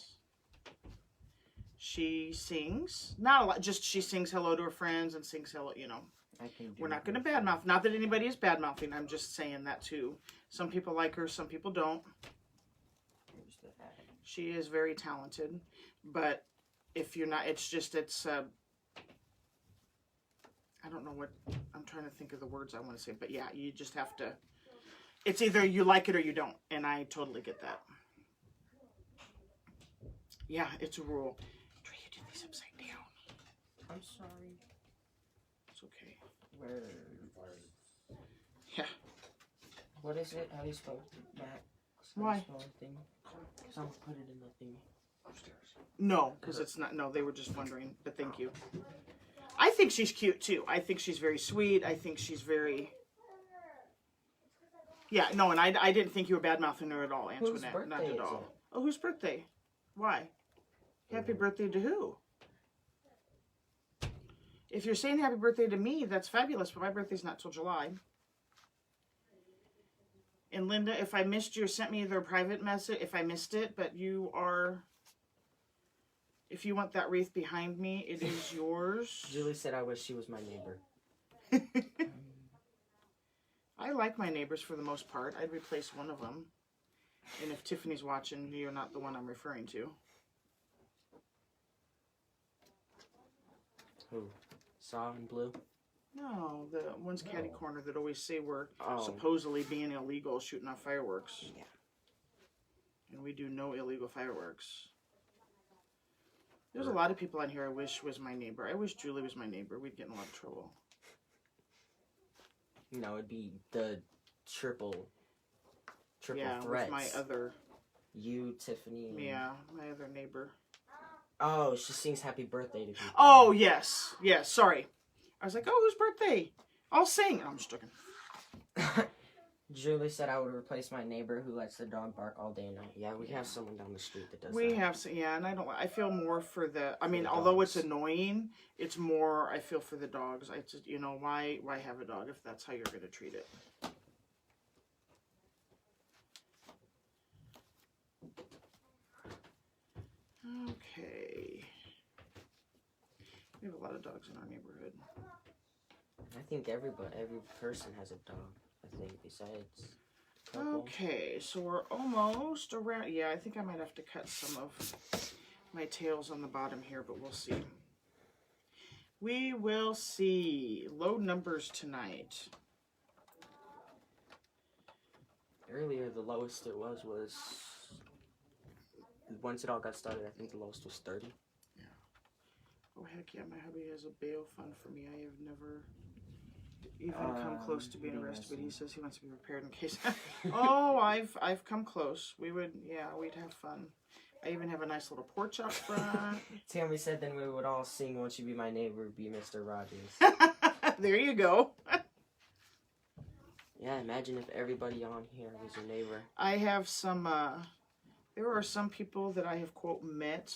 A: She sings, not a lot, just she sings hello to her friends and sings hello, you know. We're not going to badmouth. Not that anybody is badmouthing. I'm just saying that too. Some people like her, some people don't. She is very talented, but if you're not, it's I don't know what, I'm trying to think of the words I want to say, but yeah, you just have to, it's either you like it or you don't, and I totally get that. Yeah, it's a rule. Trey, you did these upside down.
B: I'm sorry.
A: It's okay.
B: Where?
A: Yeah.
B: What is it? How do you spell that?
A: Why?
B: Thing? Some put it in the thing.
C: Upstairs.
A: No, because it's not, no, they were just wondering, but thank you. I think she's cute too. I think she's very sweet. I think she's very, yeah, no, and I didn't think you were bad-mouthing her at all, Antoinette.
B: Whose
A: Not
B: birthday
A: at
B: is
A: all.
B: it?
A: Oh, whose birthday? Why? Happy birthday to who? If you're saying happy birthday to me, that's fabulous, but my birthday's not till July. And Linda, if I missed you or sent me either a private message, if I missed it, but you are, If you want that wreath behind me, it is yours.
B: Julie said I wish she was my neighbor.
A: I like my neighbors for the most part. I'd replace one of them. And if Tiffany's watching, you're not the one I'm referring to.
B: Who? Saw in blue?
A: No, the one's catty corner that always say we're
B: Oh.
A: supposedly being illegal shooting off fireworks.
B: Yeah.
A: And we do no illegal fireworks. There's a lot of people on here I wish was my neighbor. I wish Julie was my neighbor. We'd get in a lot of trouble.
B: No, it'd be the triple
A: Yeah,
B: threats.
A: with my other,
B: You, Tiffany. And...
A: yeah, my other neighbor.
B: Oh, she sings happy birthday to people.
A: Oh, yes. Yes, sorry. I was like, oh, whose birthday? I'll sing. I'm just joking.
B: Julie said I would replace my neighbor who lets the dog bark all day and night. Yeah, we have someone down the street that does that.
A: We have, yeah, and I feel more for the, I mean,
B: the
A: although
B: dogs.
A: it's annoying, it's more, I feel for the dogs. I just, you know, why have a dog if that's how you're going to treat it? Okay. We have a lot of dogs in our neighborhood.
B: I think every person has a dog, I think, besides a couple.
A: Okay, so we're almost around. Yeah, I think I might have to cut some of my tails on the bottom here, but we'll see. We will see. Low numbers tonight.
B: Earlier, the lowest it was once it all got started, I think the lowest was 30.
A: Oh, heck yeah, my hubby has a bail fund for me. I have never even come close to being arrested, but he says he wants to be prepared in case. Oh, I've come close. We would, yeah, we'd have fun. I even have a nice little porch out front.
B: Tammy said then we would all sing Won't You Be My Neighbor, Be Mr. Rogers.
A: There you go.
B: Yeah, imagine if everybody on here was your neighbor.
A: I have some, there are some people that I have, quote, met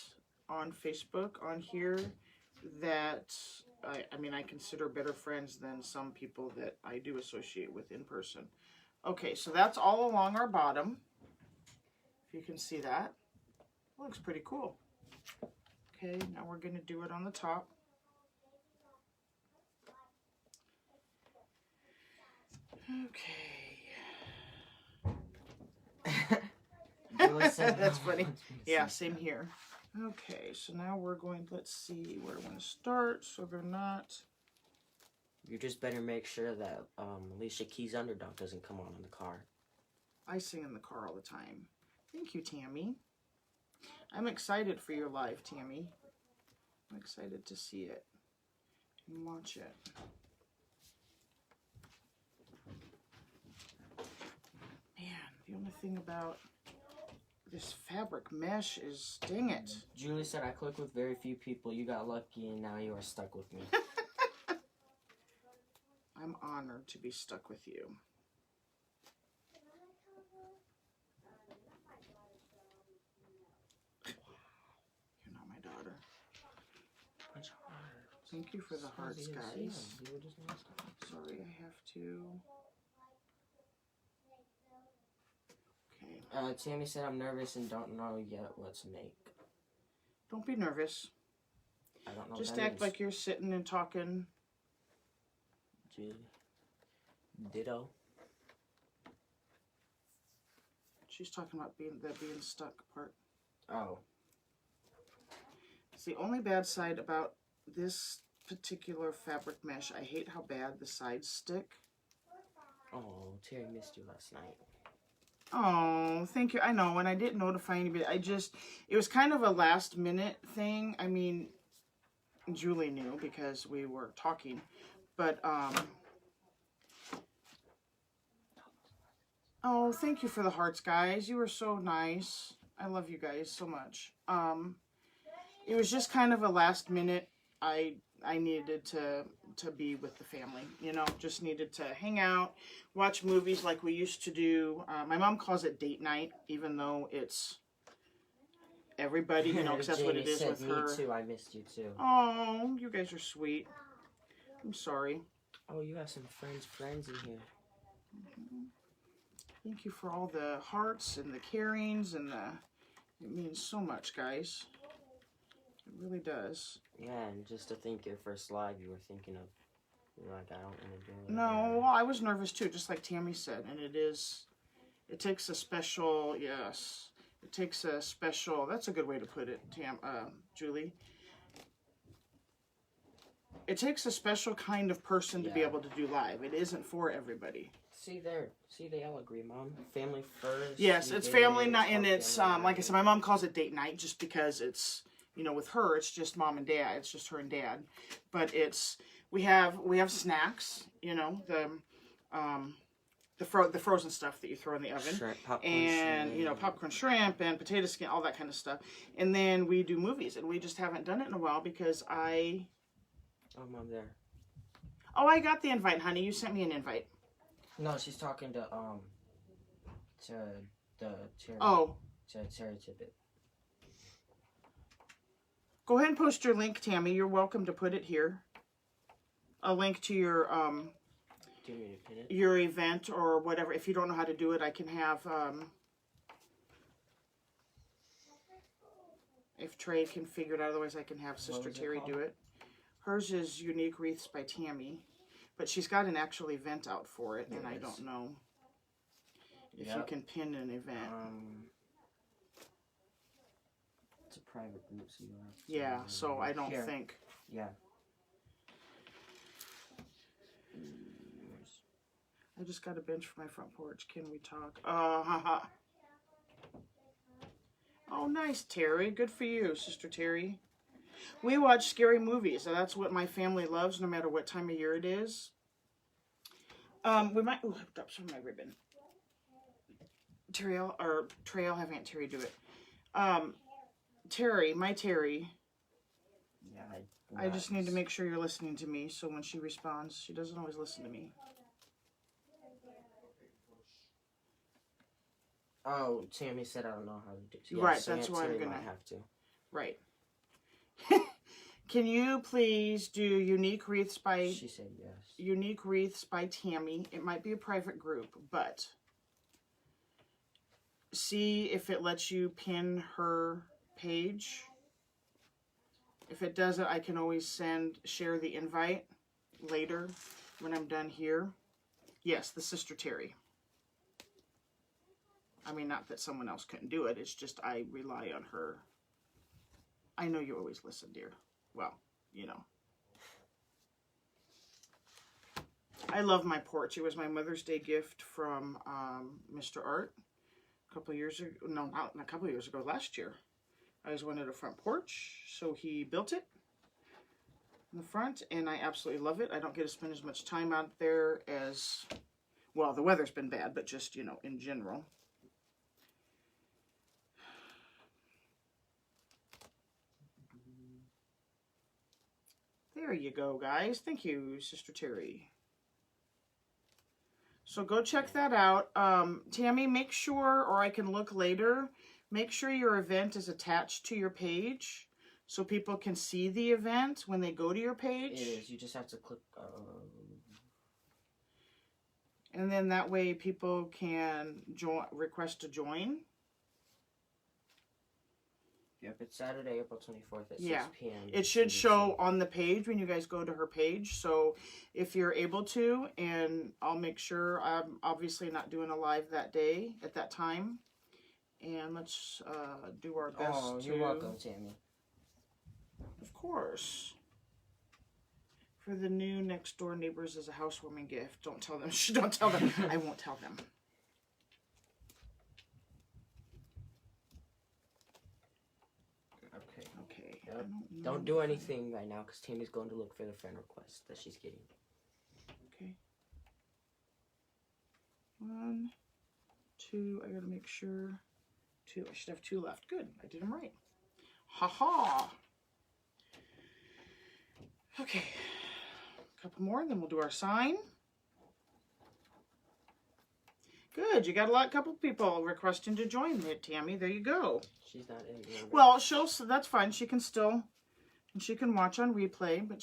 A: on Facebook on here that, I mean, I consider better friends than some people that I do associate with in person. Okay, so that's all along our bottom. If you can see that. Looks pretty cool. Okay, now we're going to do it on the top. Okay.
B: Julie said
A: That's
B: no.
A: funny. Yeah, same here. Okay, so now we're going, let's see where I want to start so they're not.
B: You just better make sure that Alicia Keys' Underdog doesn't come on in the car.
A: I sing in the car all the time. Thank you, Tammy. I'm excited for your live, Tammy. I'm excited to see it and watch it. Man, the only thing about this fabric mesh is, dang it.
B: Julie said I click with very few people. You got lucky and now you are stuck with me.
A: I'm honored to be stuck with you. You're not my daughter. Thank you for the hearts, guys. Sorry, I have to. Okay.
B: Tammy said I'm nervous and don't know yet what to make.
A: Don't be nervous.
B: I don't know.
A: Just
B: what that
A: act
B: is.
A: like you're sitting and talking.
B: Ditto.
A: She's talking about being stuck part.
B: Oh.
A: It's the only bad side about this particular fabric mesh. I hate how bad the sides stick.
B: Oh, Terry missed you last night.
A: Oh, thank you. I know, and I didn't notify anybody. It was kind of a last minute thing. I mean, Julie knew because we were talking, but, oh, thank you for the hearts, guys. You were so nice. I love you guys so much. It was just kind of a last minute. I needed to be with the family, you know, just needed to hang out, watch movies like we used to do. My mom calls it date night, even though it's everybody, you know, because that's what it is with her.
B: Me too, I missed you too.
A: Oh, you guys are sweet. I'm sorry.
B: Oh, you have some friends in here.
A: Thank you for all the hearts and the carings and it means so much, guys. It really does.
B: Yeah, and just to think your first live, you were thinking of, you're like, I don't want to do it.
A: No, well, I was nervous too, just like Tammy said, and it takes a special, yes, it takes a special, that's a good way to put it, Julie. It takes a special kind of person to be
B: Yeah.
A: able to do live. It isn't for everybody.
B: See, they all agree, Mom. Family first.
A: Yes,
B: you
A: it's
B: did
A: family
B: it,
A: night, and
B: all
A: it's,
B: family
A: like I
B: night.
A: said, my mom calls it date night just because it's, you know, with her, it's just mom and dad. It's just her and dad. But we have snacks, you know, the frozen stuff that you throw in the oven.
B: Shrimp, popcorn,
A: And,
B: shrimp.
A: you know, popcorn shrimp and potato skin, all that kind of stuff. And then we do movies, and we just haven't done it in a while because
B: Oh, Mom, there.
A: Oh, I got the invite, honey. You sent me an invite.
B: No, she's talking to the Terry.
A: Oh.
B: To Terry Tippett.
A: Go ahead and post your link, Tammy. You're welcome to put it here. A link to your
B: Do you need to pin it?
A: your event or whatever. If you don't know how to do it, I can have if Trey can figure it out. Otherwise, I can have Sister
B: was it
A: Terry
B: called?
A: do it. Hers is Unique Wreaths by Tammy, but she's got an actual event out for it, and I
B: Yes.
A: don't know if you
B: Yep.
A: can pin an event.
B: It's a private group, so you have to.
A: Yeah, so I don't
B: Here.
A: think.
B: Yeah.
A: I just got a bench for my front porch. Can we talk? Haha. Oh, nice, Terry. Good for you, Sister Terry. We watch scary movies, and that's what my family loves, no matter what time of year it is. We might. Ooh, I dropped some of my ribbon. Trey, I'll have Aunt Terry do it. Terry, my Terry.
B: Yeah.
A: I just need to make sure you're listening to me, so when she responds, she doesn't always listen to me.
B: Oh, Tammy said I don't know how to do it.
A: Right,
B: so
A: that's
B: Aunt
A: why I'm
B: Terry
A: gonna-
B: might have to.
A: Right. Can you please do Unique Wreaths by
B: She said yes.
A: Unique Wreaths by Tammy? It might be a private group, but see if it lets you pin her page. If it doesn't, I can always share the invite later when I'm done here. Yes, the Sister Terry. I mean, not that someone else couldn't do it. It's just I rely on her. I know you always listen, dear. Well, you know. I love my porch. It was my Mother's Day gift from Mr. Art a couple of years ago. No, not a couple of years ago. Last year. I always wanted a front porch, so he built it in the front, and I absolutely love it. I don't get to spend as much time out there as, well, the weather's been bad, but just, you know, in general. There you go, guys. Thank you, Sister Terry. So go check that out. Tammy, make sure, or I can look later, make sure your event is attached to your page so people can see the event when they go to your page.
B: It is. You just have to click.
A: And then that way people can request to join.
B: Yep, it's Saturday, April 24th at 6 p.m.
A: It should
B: CDT.
A: show on the page when you guys go to her page. So if you're able to, and I'll make sure, I'm obviously not doing a live that day at that time. And let's do our best
B: Oh,
A: to...
B: you're welcome, Tammy.
A: Of course. For the new next door neighbors as a housewarming gift. Don't tell them. Don't tell them. I won't tell them.
B: Okay.
A: Okay.
B: Yep.
A: I don't know.
B: Don't do anything right now because Tammy's going to look for the friend request that she's getting.
A: Okay. 1, 2. I gotta make sure. 2. I should have 2 left. Good. I did them right. Ha ha. Okay. A couple more, and then we'll do our sign. Good. You got a couple people requesting to join there, Tammy. There you go.
B: She's not in here.
A: Well, that's fine. She can still, and she can watch on replay, but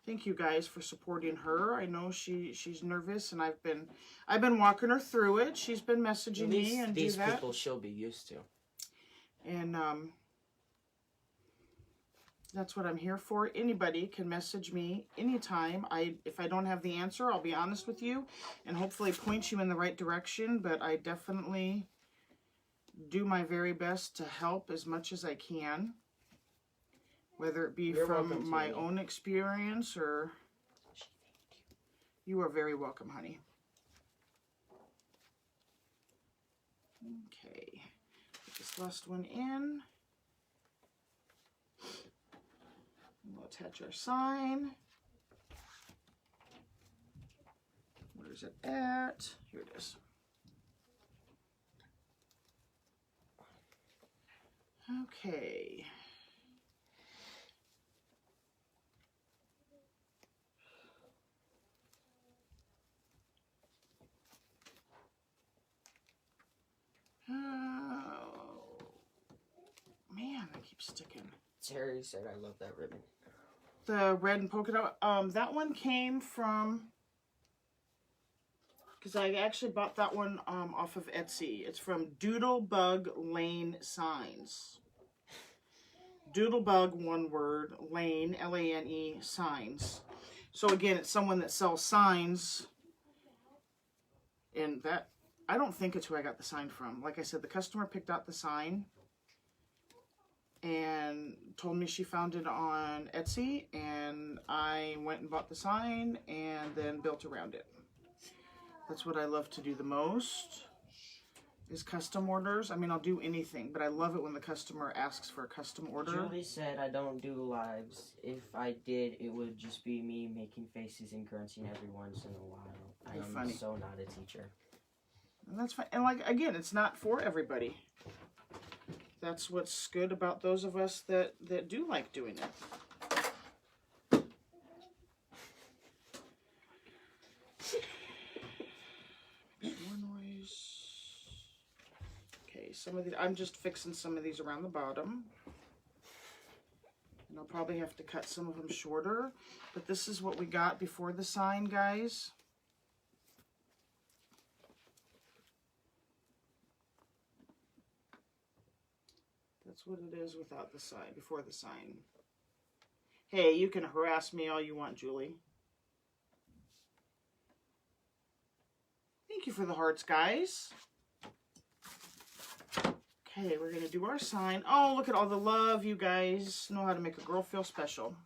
A: thank you guys for supporting her. I know she's nervous, and I've been walking her through it. She's been messaging me and
B: these
A: do that.
B: people she'll be used to.
A: And That's what I'm here for. Anybody can message me anytime. If I don't have the answer, I'll be honest with you and hopefully point you in the right direction, but I definitely do my very best to help as much as I can, whether it be
B: You're welcome,
A: from my
B: Tammy.
A: own experience or... You are very welcome, honey. Okay, put this last one in. We'll attach our sign. Where's it at? Here it is. Okay. Oh, man, that keeps sticking.
B: Terry said I love that ribbon.
A: The red and polka dot. That one came from, because I actually bought that one off of Etsy. It's from Doodlebug Lane Signs. Doodlebug, one word, Lane, L-A-N-E, Signs. So again, it's someone that sells signs. And that, I don't think it's who I got the sign from. Like I said, the customer picked out the sign and told me she found it on Etsy, and I went and bought the sign and then built around it. That's what I love to do the most, is custom orders. I mean, I'll do anything, but I love it when the customer asks for a custom order.
B: Julie said I don't do lives. If I did, it would just be me making faces and grunting every once in a while.
A: You're
B: I am
A: funny.
B: so not a teacher.
A: And that's fine. And like, again, it's not for everybody. That's what's good about those of us that do like doing it. Makes more noise. Okay, some of these, I'm just fixing some of these around the bottom. And I'll probably have to cut some of them shorter. But this is what we got before the sign, guys. That's what it is without the sign, before the sign. Hey, you can harass me all you want, Julie. Thank you for the hearts, guys. Okay, we're going to do our sign. Oh, look at all the love. You guys know how to make a girl feel special.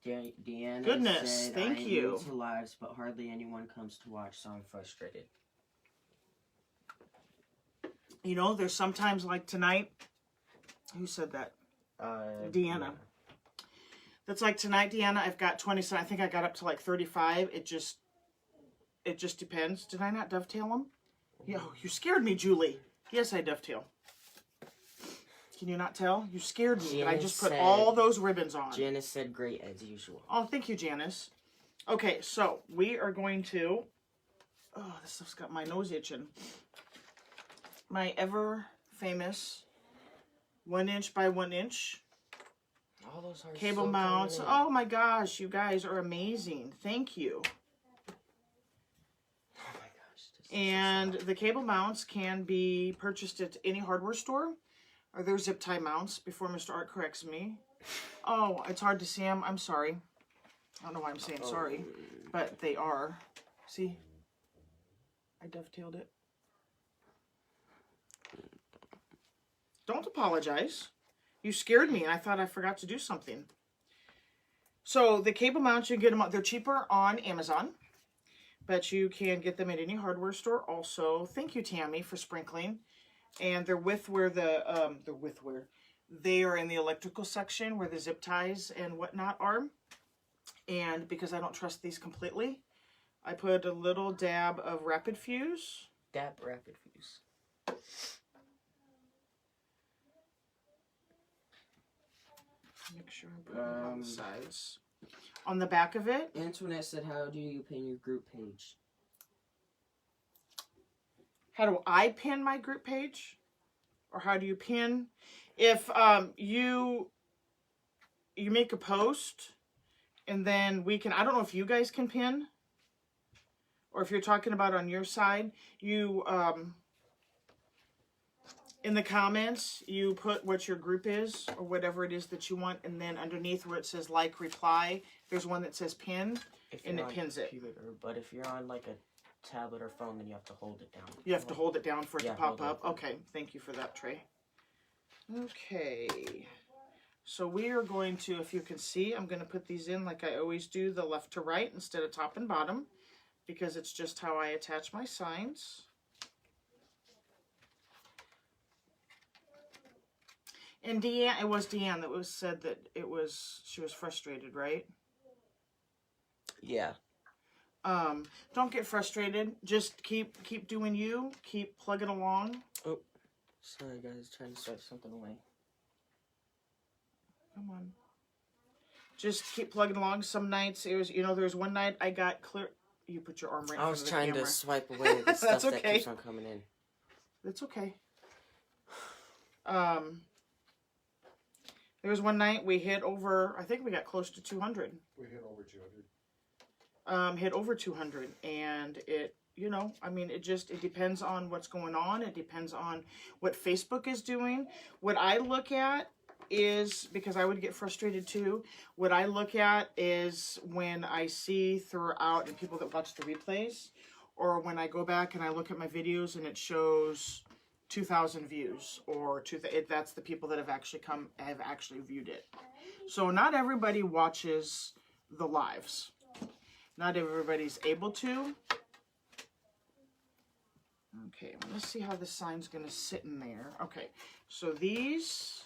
B: Deanna
A: Goodness,
B: said
A: thank
B: I
A: you.
B: am new to lives, but hardly anyone comes to watch, so I'm frustrated.
A: You know, there's sometimes like tonight. Who said that? Deanna. That's like tonight, Deanna. I've got 20. I think I got up to like 35. It just depends. Did I not dovetail them? Yeah, you scared me, Julie. Yes, I dovetail. Can you not tell? You scared me. I just put all those ribbons on.
B: Janice said great as usual.
A: Oh, thank you, Janice. Okay, so we are going to... Oh, this stuff's got my nose itching. My ever famous 1 inch by 1 inch
B: All those are
A: cable
B: so
A: mounts.
B: coming in.
A: Oh my gosh, you guys are amazing. Thank you.
B: Oh my gosh. This is
A: And the cable mounts can be purchased at any hardware store. Or they're zip tie mounts, before Mr. Art corrects me. Oh, it's hard to see them. I'm sorry. I don't know why I'm saying sorry. But they are. See? I dovetailed it. Don't apologize. You scared me and I thought I forgot to do something. So the cable mounts, you can get them, they're cheaper on Amazon. But you can get them at any hardware store also. Thank you, Tammy, for sprinkling. And they're with where they are in the electrical section where the zip ties and whatnot are. And because I don't trust these completely, I put a little dab of Rapid Fuse.
B: Dab Rapid Fuse.
A: Make sure I'm putting it on the sides. On the back of it.
B: Antoinette said, how do you pin your group page?
A: How do I pin my group page? Or how do you pin? If you make a post and then we can, I don't know if you guys can pin. Or if you're talking about on your side, you In the comments, you put what your group is or whatever it is that you want, and then underneath where it says like, reply, there's one that says pin, and it pins it.
B: But if you're on like a tablet or phone, then you have to hold it down.
A: You have to hold it down for it to pop
B: hold it
A: up. Okay, thank you for that, Trey. Okay, so we are going to, if you can see, I'm going to put these in like I always do, the left to right instead of top and bottom, because it's just how I attach my signs. And Deanne, it was Deanne that was said that she was frustrated, right?
B: Yeah.
A: Don't get frustrated. Just keep doing you. Keep plugging along.
B: Oh, sorry guys, trying to start something away.
A: Come on. Just keep plugging along. Some nights it was, there's one night I got clear. You put your arm right in front of the camera.
B: I was trying to swipe away the stuff
A: okay.
B: that keeps on coming in.
A: That's okay. There was one night we hit over, I think we got close to 200.
C: We hit over 200.
A: Hit over 200. And it, it depends on what's going on. It depends on what Facebook is doing. What I look at is, because I would get frustrated too, what I look at is when I see throughout, and people that watch the replays, or when I go back and I look at my videos and it shows 2,000 views, or that's the people that have actually viewed it. So not everybody watches the lives. Not everybody's able to. Okay, let's see how this sign's going to sit in there. Okay, so these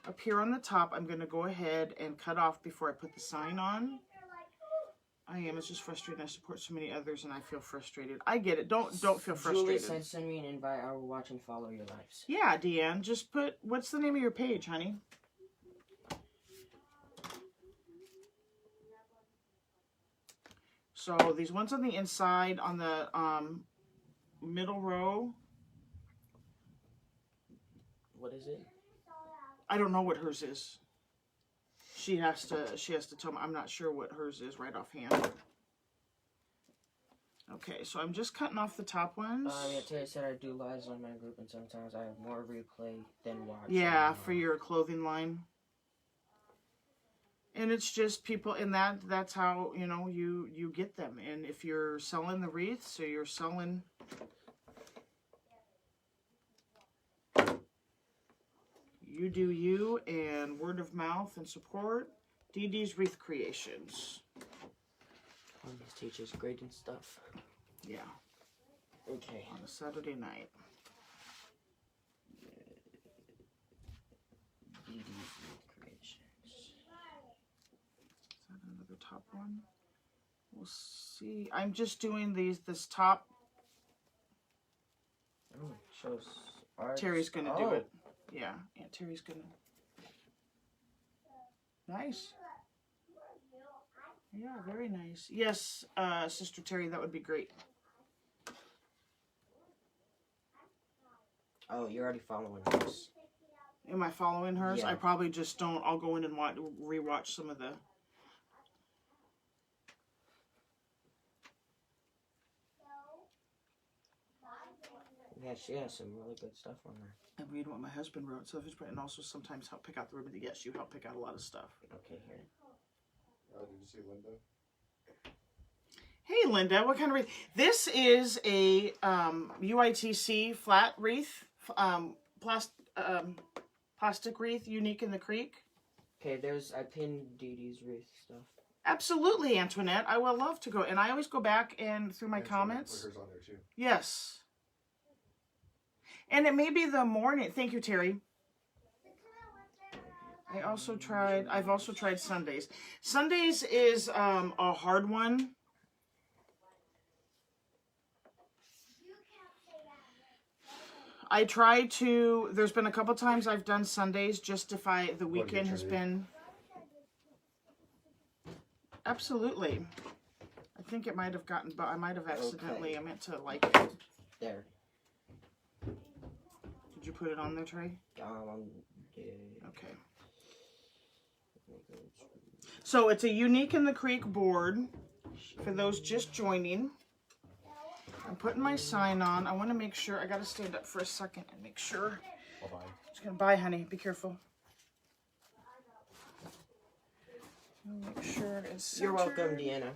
A: up here on the top, I'm going to go ahead and cut off before I put the sign on. It's just frustrating. I support so many others and I feel frustrated. I get it. Don't feel frustrated.
B: Julie said send me an invite. I will watch and follow your lives.
A: Yeah, Deanne. Just put, what's the name of your page, honey? So these ones on the inside, on the middle row.
B: What is it?
A: I don't know what hers is. She has to tell me. I'm not sure what hers is right offhand. Okay, so I'm just cutting off the top ones.
B: Yeah, Terry said I do lives on my group, and sometimes I have more replay than watch.
A: Yeah, for your clothing line. And it's just people, and that's how, you get them. And if you're selling the wreaths, so you're selling... You do you, and word of mouth and support. Dee Dee's Wreath Creations.
B: These teachers grading stuff.
A: Yeah.
B: Okay.
A: On a Saturday night.
B: Dee Dee's Wreath Creations.
A: Is that another top one? We'll see. I'm just doing this top.
B: Oh, shows art.
A: Terry's gonna do it. Yeah, Aunt Terry's gonna. Nice. Yeah, very nice. Yes, Sister Terry, that would be great.
B: Oh, you're already following us.
A: Am I following hers?
B: Yeah.
A: I probably just don't. I'll go in and rewatch some of the.
B: Yeah, she has some really good stuff on there.
A: And read what my husband wrote. So and also sometimes help pick out the ribbon. Yes, you help pick out a lot of stuff.
B: Okay, here.
C: Did you see Linda?
A: Hey, Linda, what kind of wreath? This is a UITC flat wreath, plastic wreath, unique in the creek.
B: Okay, I pinned Dee Dee's wreath stuff.
A: Absolutely, Antoinette. I will love to go. And I always go back and through my comments.
C: Put hers on there too.
A: Yes. And it may be the morning. Thank you, Terry. I've also tried Sundays. Sundays is a hard one. I try to, there's been a couple times I've done Sundays just if the weekend has been. Absolutely. I think it might have gotten, but I might have accidentally,
B: Okay.
A: I meant to
B: There.
A: Did you put it on there, Trey?
B: Yeah.
A: Okay. So it's a unique in the creek board for those just joining. I'm putting my sign on. I want to make sure, I got to stand up for a second and make sure
C: Bye-bye.
A: Just gonna buy, honey. Be careful. Make sure it's centered.
B: You're welcome, Deanna.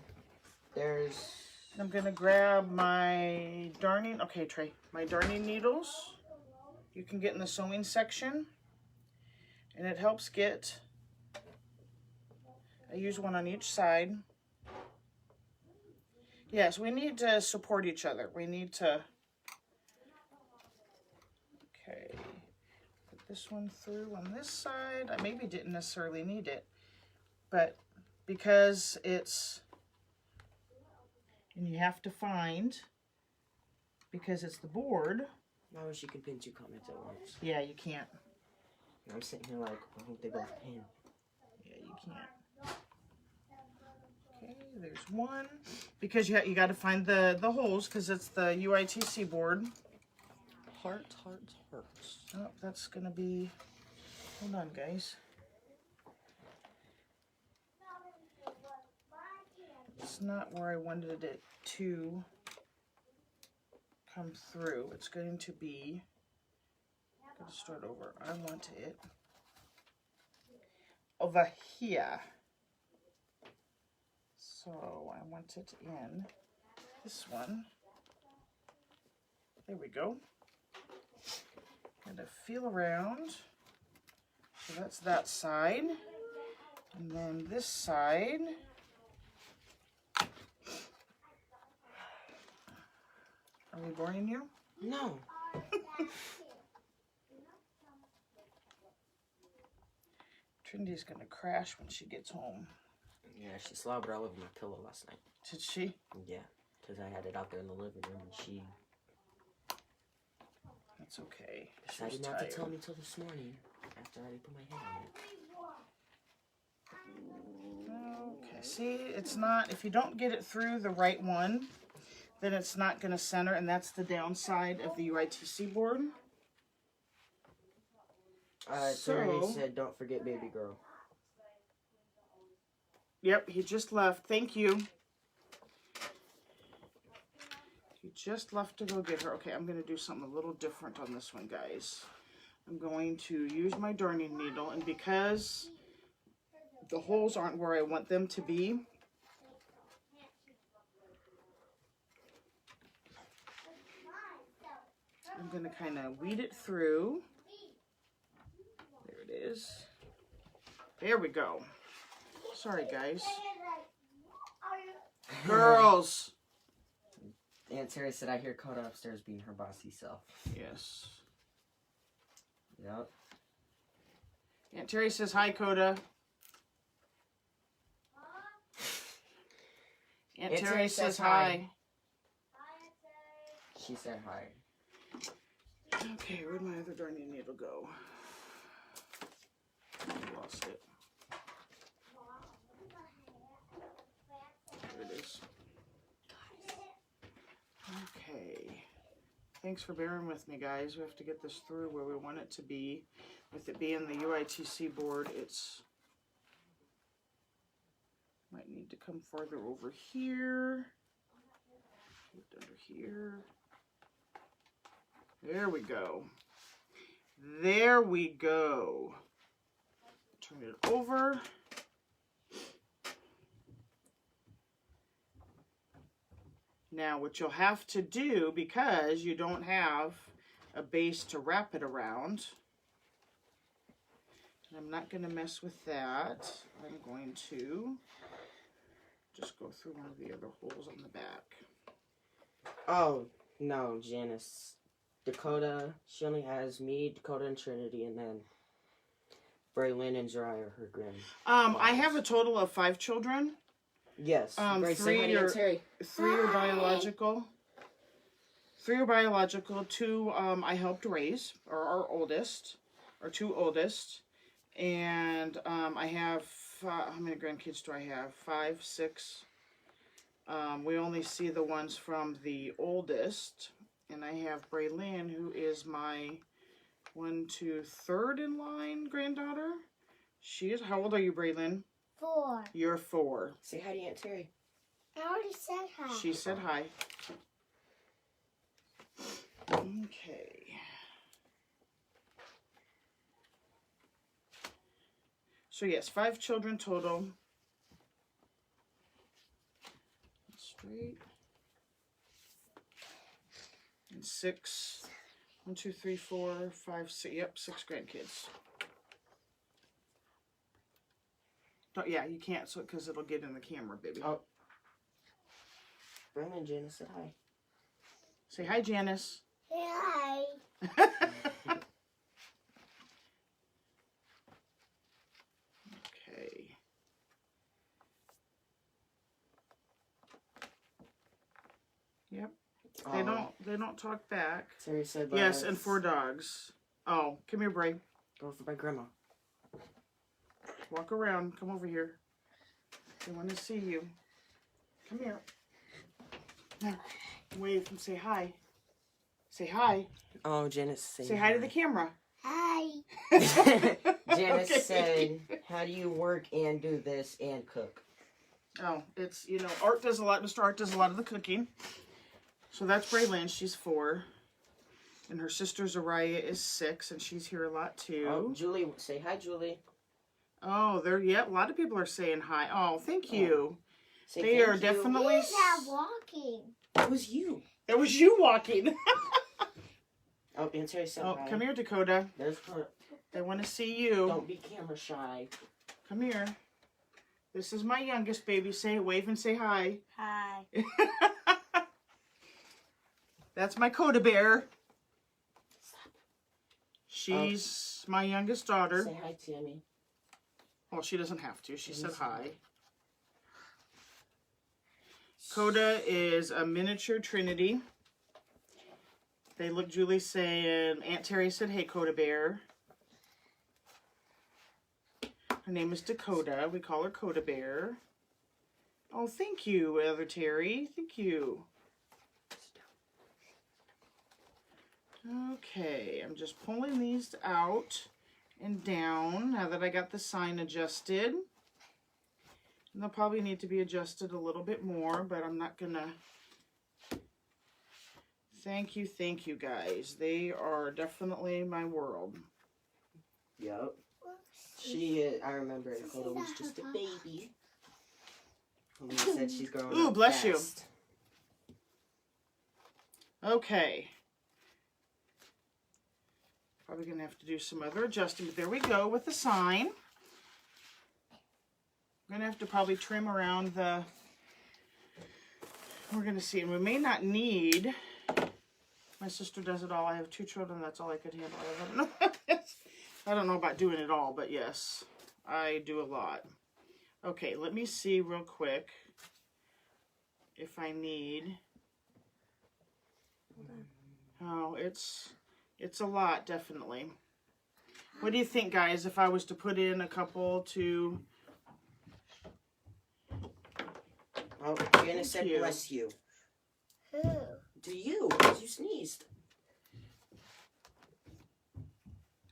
B: There's...
A: I'm gonna grab my darning, okay Trey, my darning needles. You can get in the sewing section. And it helps get, I use one on each side. Yes, we need to support each other. We need to, okay, put this one through on this side. I maybe didn't necessarily need it, but because it's, and you have to find, because it's the board.
B: I wish you could pin 2 comments at once.
A: Yeah, you can't.
B: I'm sitting here like, I hope they both pin.
A: Yeah, you can't. Okay, there's one. Because you got to find the holes, because it's the UITC board.
B: Heart, heart, hearts.
A: Oh, that's going to be, hold on guys. It's not where I wanted it to come through. It's going to be, I'm going to start over. I want it over here. So I want it in this one. There we go. Gonna feel around. So that's that side. And then this side. Are we boring you?
B: No.
A: Trinity's gonna crash when she gets home.
B: Yeah, she slobbered all over my pillow last night.
A: Did she?
B: Yeah, because I had it out there in the living room and she
A: That's okay. She was
B: decided not
A: tired.
B: to tell me till this morning after I already put my head on it.
A: Okay, see, it's not, if you don't get it through the right one, then it's not going to center, and that's the downside of the UITC board.
B: Terry said, don't forget baby girl.
A: Yep, he just left. Thank you. He just left to go get her. Okay, I'm going to do something a little different on this one, guys. I'm going to use my darning needle, and because the holes aren't where I want them to be, I'm going to kind of weed it through. There it is. There we go. Sorry, guys. Girls.
B: Aunt Terry said, I hear Coda upstairs being her bossy self.
A: Yes.
B: Yep.
A: Aunt Terry says, hi, Coda. Aunt Terry says hi.
B: She said hi.
A: Okay, where'd my other darning needle go? I lost it. There it is. Okay. Thanks for bearing with me, guys. We have to get this through where we want it to be. With it being the UITC board, it's might need to come farther over here. Under here. There we go. There we go. Turn it over. Now, what you'll have to do, because you don't have a base to wrap it around, and I'm not going to mess with that. I'm going to just go through one of the other holes on the back.
B: Oh, no, Janice. Dakota, she only has me, Dakota, and Trinity, and then Braylon and Jari are her grand.
A: I have a total of 5 children.
B: Yes.
A: Three are biological. 3 are biological. 2 I helped raise, or our oldest, or 2 oldest. And I have, how many grandkids do I have? 5, 6. We only see the ones from the oldest. And I have Braylon, who is my 3rd in line granddaughter. She is, how old are you, Braylon?
D: 4.
A: You're 4.
B: Say hi to Aunt Terry.
D: I already said hi.
A: She said hi. Okay. So yes, 5 children total. Straight. And 6. 1, 2, 3, 4, 5, 6. Yep, 6 grandkids. Don't, yeah, you can't, so because it'll get in the camera, baby.
B: Oh. Bring in Janice. Say hi.
A: Say hi, Janice.
D: Hi.
A: Okay. Yep. They don't talk back.
B: Terry said
A: Yes, and 4 dogs. Oh, come here, Bray.
B: Go for my grandma.
A: Walk around. Come over here. They want to see you. Come here. Now, wave and say hi. Say hi.
B: Oh, Janice
A: Say hi to the camera.
D: Hi.
B: Janice
A: Okay.
B: said, how do you work and do this and cook?
A: Oh, it's, Art does a lot. Mr. Art does a lot of the cooking. So that's Braylon. She's 4. And her sister Zariah is 6, and she's here a lot too.
B: Oh, Julie, say hi, Julie.
A: Oh, a lot of people are saying hi. Oh, thank you.
B: Say
A: They
B: thank
A: are
B: you.
A: definitely.
D: Who's that walking?
B: That was you.
A: That was you walking.
B: Oh, and Terry said
A: Oh,
B: hi.
A: come here, Dakota.
B: There's her.
A: They want to see you.
B: Don't be camera shy.
A: Come here. This is my youngest baby. Say wave and say hi.
D: Hi.
A: That's my Coda bear. She's my youngest daughter.
B: Say hi, Tammy.
A: Well, she doesn't have to. She said
B: Yes.
A: hi. Coda is a miniature Trinity. They look, Julie saying, Aunt Terry said, hey, Coda Bear. Her name is Dakota. We call her Coda Bear. Oh, thank you, Other Terry. Thank you. Okay, I'm just pulling these out and down now that I got the sign adjusted. And they'll probably need to be adjusted a little bit more, but I'm not gonna. Thank you guys. They are definitely my world.
B: Yep. She is, I remember Dakota was just a baby. And we said she's growing
A: Ooh,
B: up
A: bless you.
B: fast.
A: Okay. Probably gonna have to do some other adjusting, but there we go with the sign. I'm gonna have to probably trim around the. We're gonna see, and we may not need. My sister does it all. I have 2 children. That's all I could handle. I don't know about doing it all, but yes, I do a lot. Okay, let me see real quick if I need. Oh, it's a lot, definitely. What do you think, guys, if I was to put in a couple to...
B: Oh, Janice said
A: you.
B: bless you.
D: Who?
B: To you, because you sneezed.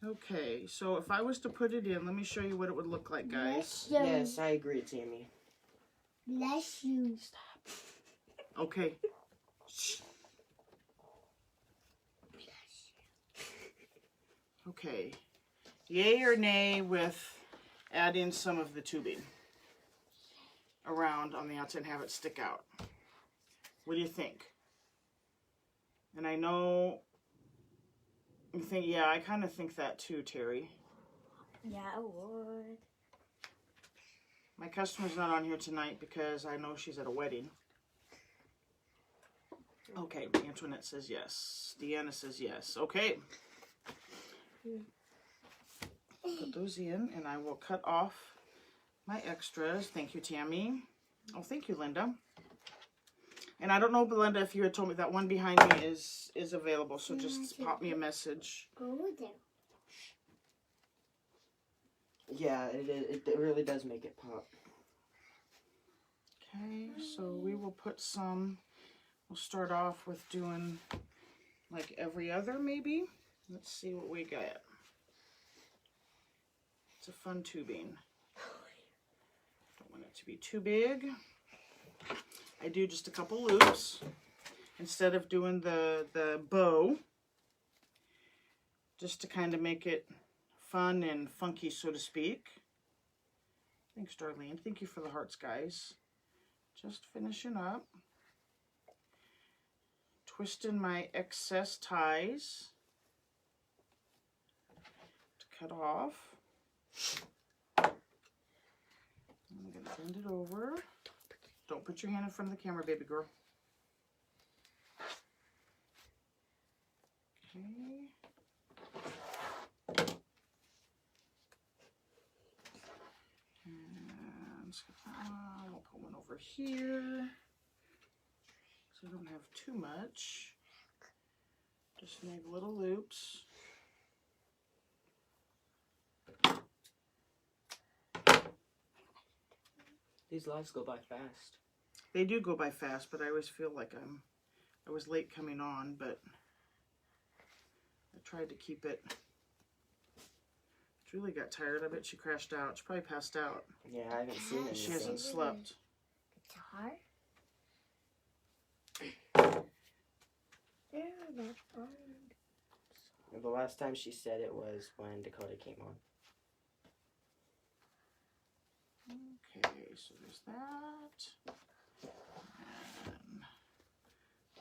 A: Okay, so if I was to put it in, let me show you what it would look like, guys.
D: Bless you.
B: Yes, I agree, Tammy.
D: Bless you.
A: Okay. Shh. Okay. Yay or nay with adding some of the tubing around on the outside and have it stick out? What do you think? And I know you think, yeah, I kind of think that too, Terry.
D: Yeah, I would.
A: My customer's not on here tonight because I know she's at a wedding. Okay, Antoinette says yes. Deanna says yes. Okay. Put those in, and I will cut off my extras. Thank you, Tammy. Oh, thank you, Linda. And I don't know, Belinda, if you had told me that one behind me is available, so just pop me a message.
D: Go there.
B: Yeah, it really does make it pop.
A: Okay, so we will put some, we'll start off with doing like every other maybe. Let's see what we got. It's a fun tubing. Don't want it to be too big. I do just a couple loops instead of doing the bow, just to kind of make it fun and funky, so to speak. Thanks, Darlene. Thank you for the hearts, guys. Just finishing up. Twisting my excess ties to cut off. I'm going to bend it over. Don't put your hand in front of the camera, baby girl. Okay. And skip that one. We'll put one over here. So I don't have too much. Just make little loops.
B: These lives go by fast.
A: They do go by fast, but I always feel like I was late coming on, but I tried to keep it. Julie got tired. I bet she crashed out. She probably passed out.
B: Yeah, I haven't seen anything.
A: She hasn't slept.
D: Guitar? Yeah, that's fun.
B: The last time she said it was when Dakota came on.
A: Okay, so there's that.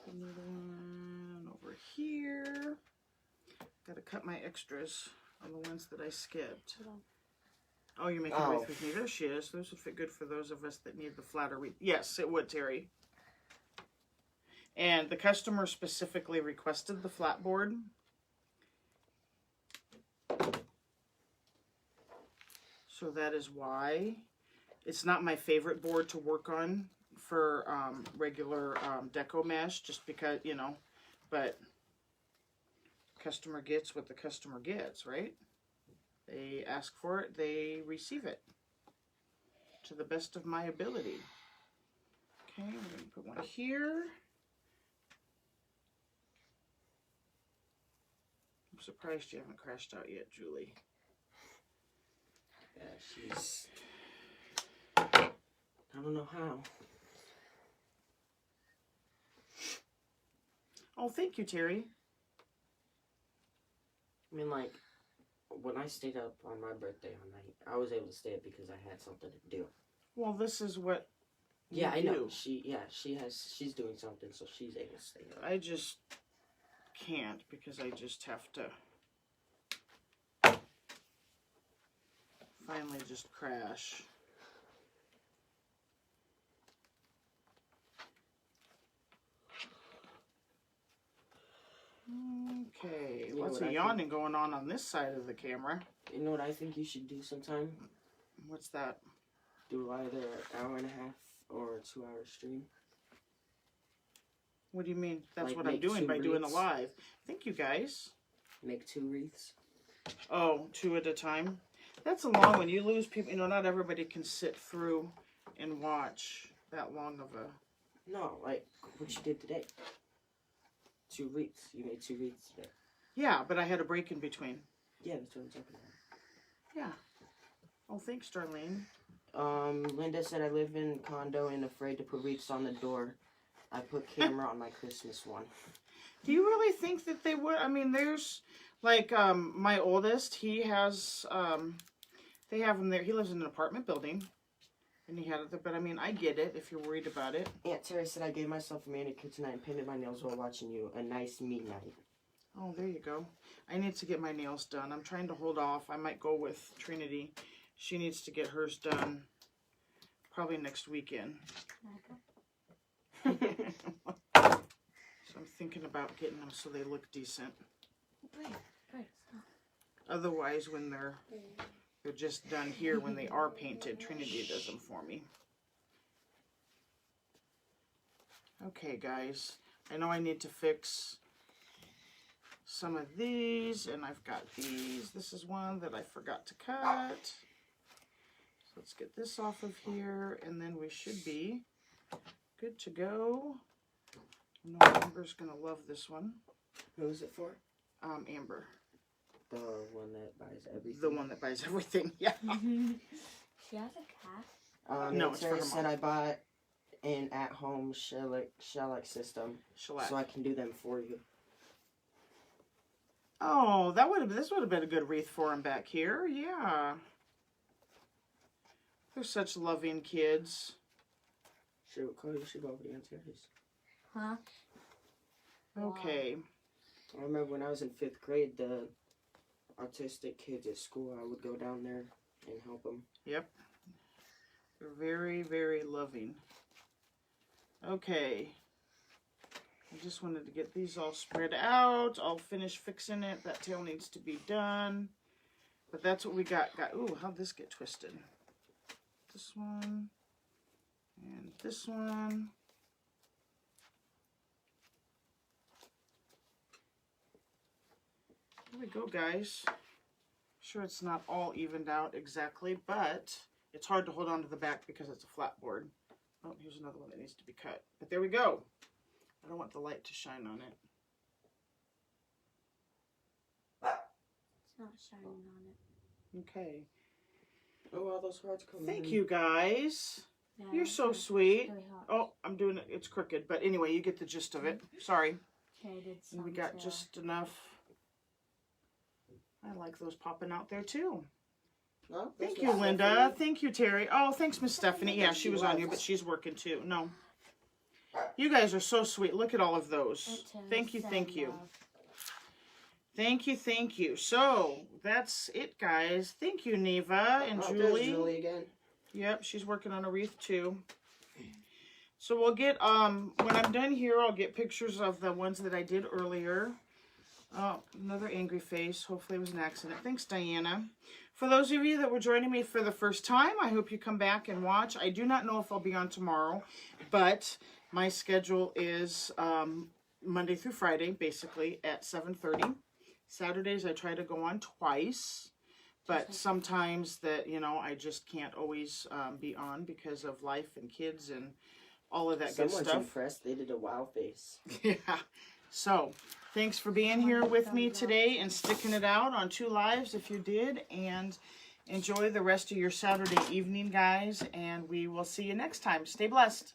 A: And another one over here. Got to cut my extras on the ones that I skipped. Oh, you're making a wreath with me. There she is. Those would fit good for those of us that need the flatter wreath. Yes, it would, Terry. And the customer specifically requested the flat board. So that is why. It's not my favorite board to work on for regular deco mesh, just because, you know, but customer gets what the customer gets, right? They ask for it, they receive it to the best of my ability. Okay, we're going to put one here. I'm surprised you haven't crashed out yet, Julie.
B: Yeah, she's... I don't know how.
A: Oh, thank you, Terry.
B: I mean, like, when I stayed up on my birthday all night, I was able to stay up because I had something to do.
A: Well, this is what
B: Yeah, I
A: you
B: know.
A: do.
B: She's doing something, so she's able to stay up.
A: I just can't because I just have to finally just crash. Okay,
B: You know
A: lots
B: what
A: of
B: I
A: yawning going on this side of the camera.
B: You know what I think you should do sometime?
A: What's that?
B: Do either an hour and a half or a 2-hour stream.
A: What do you mean? That's
B: Like
A: what I'm
B: make
A: doing
B: 2
A: by doing a
B: wreaths.
A: live. Thank you, guys.
B: Make 2 wreaths.
A: Oh, 2 at a time. That's a long one. You lose people. You know, not everybody can sit through and watch that long of a...
B: No, like what you did today. 2 wreaths. You made 2 wreaths today.
A: Yeah, but I had a break in between.
B: Yeah, that's what I'm talking about.
A: Yeah. Oh, thanks, Darlene.
B: Linda said I live in a condo and afraid to put wreaths on the door. I put camera on my Christmas one.
A: Do you really think that they would? I mean, there's, like, my oldest, he has, they have him there. He lives in an apartment building. And he had it there. But, I mean, I get it if you're worried about it.
B: Aunt Terry said I gave myself a manicure tonight and painted my nails while watching you. A nice me night.
A: Oh, there you go. I need to get my nails done. I'm trying to hold off. I might go with Trinity. She needs to get hers done probably next weekend. So I'm thinking about getting them so they look decent. Otherwise, when they're just done here, when they are painted, Trinity does them for me. Okay, guys. I know I need to fix some of these, and I've got these. This is one that I forgot to cut. So let's get this off of here, and then we should be good to go. I know Amber's gonna love this one.
B: Who is it for?
A: Amber.
B: The one that buys everything.
A: The one that buys everything, yeah.
D: She has a cat.
A: No,
B: Aunt
A: it's for
B: Terry
A: her
B: said
A: mom.
B: I bought an at-home shellac system,
A: Shellac.
B: so I can do them for you.
A: Oh, this would have been a good wreath for him back here, yeah. They're such loving kids.
B: Cody, you should go over to Aunt Terry's.
D: Huh?
A: Okay.
B: I remember when I was in 5th grade, the autistic kids at school, I would go down there and help them.
A: Yep. They're very, very loving. Okay. I just wanted to get these all spread out. I'll finish fixing it. That tail needs to be done. But that's what we got. Ooh, how'd this get twisted? This one. And this one. There we go, guys. Sure, it's not all evened out exactly, but it's hard to hold on to the back because it's a flat board. Oh, here's another one that needs to be cut. But there we go. I don't want the light to shine on it.
D: It's not shining on it.
A: Okay.
B: Oh, all those hearts come
A: Thank you, guys.
D: Yeah,
A: You're so
D: it's
A: sweet.
D: really hot.
A: Oh, I'm doing it. It's crooked. But anyway, you get the gist of it. Sorry.
D: Okay, I did
A: And we
D: some
A: got
D: too.
A: just enough. I like those popping out there, too.
B: Oh,
A: Thank you, Linda. Thank you, Terry. Oh, thanks, Miss Stephanie. Yeah, she was on here, but she's working, too. No. You guys are so sweet. Look at all of those.
D: Aunt Terry
A: Thank you,
D: said
A: thank you.
D: love.
A: Thank you, thank you. So, that's it, guys. Thank you, Neva and
B: There's
A: Julie.
B: Julie again.
A: Yep, she's working on a wreath, too. So we'll get, when I'm done here, I'll get pictures of the ones that I did earlier. Oh, another angry face. Hopefully it was an accident. Thanks, Diana. For those of you that were joining me for the first time, I hope you come back and watch. I do not know if I'll be on tomorrow, but my schedule is Monday through Friday, basically, at 7:30. Saturdays, I try to go on twice, but sometimes that, you know, I just can't always be on because of life and kids and all of that
B: Someone's
A: good stuff.
B: impressed. They did a wow face.
A: Yeah. So, thanks for being here with me today and sticking it out on 2 lives if you did. And enjoy the rest of your Saturday evening, guys. And we will see you next time. Stay blessed.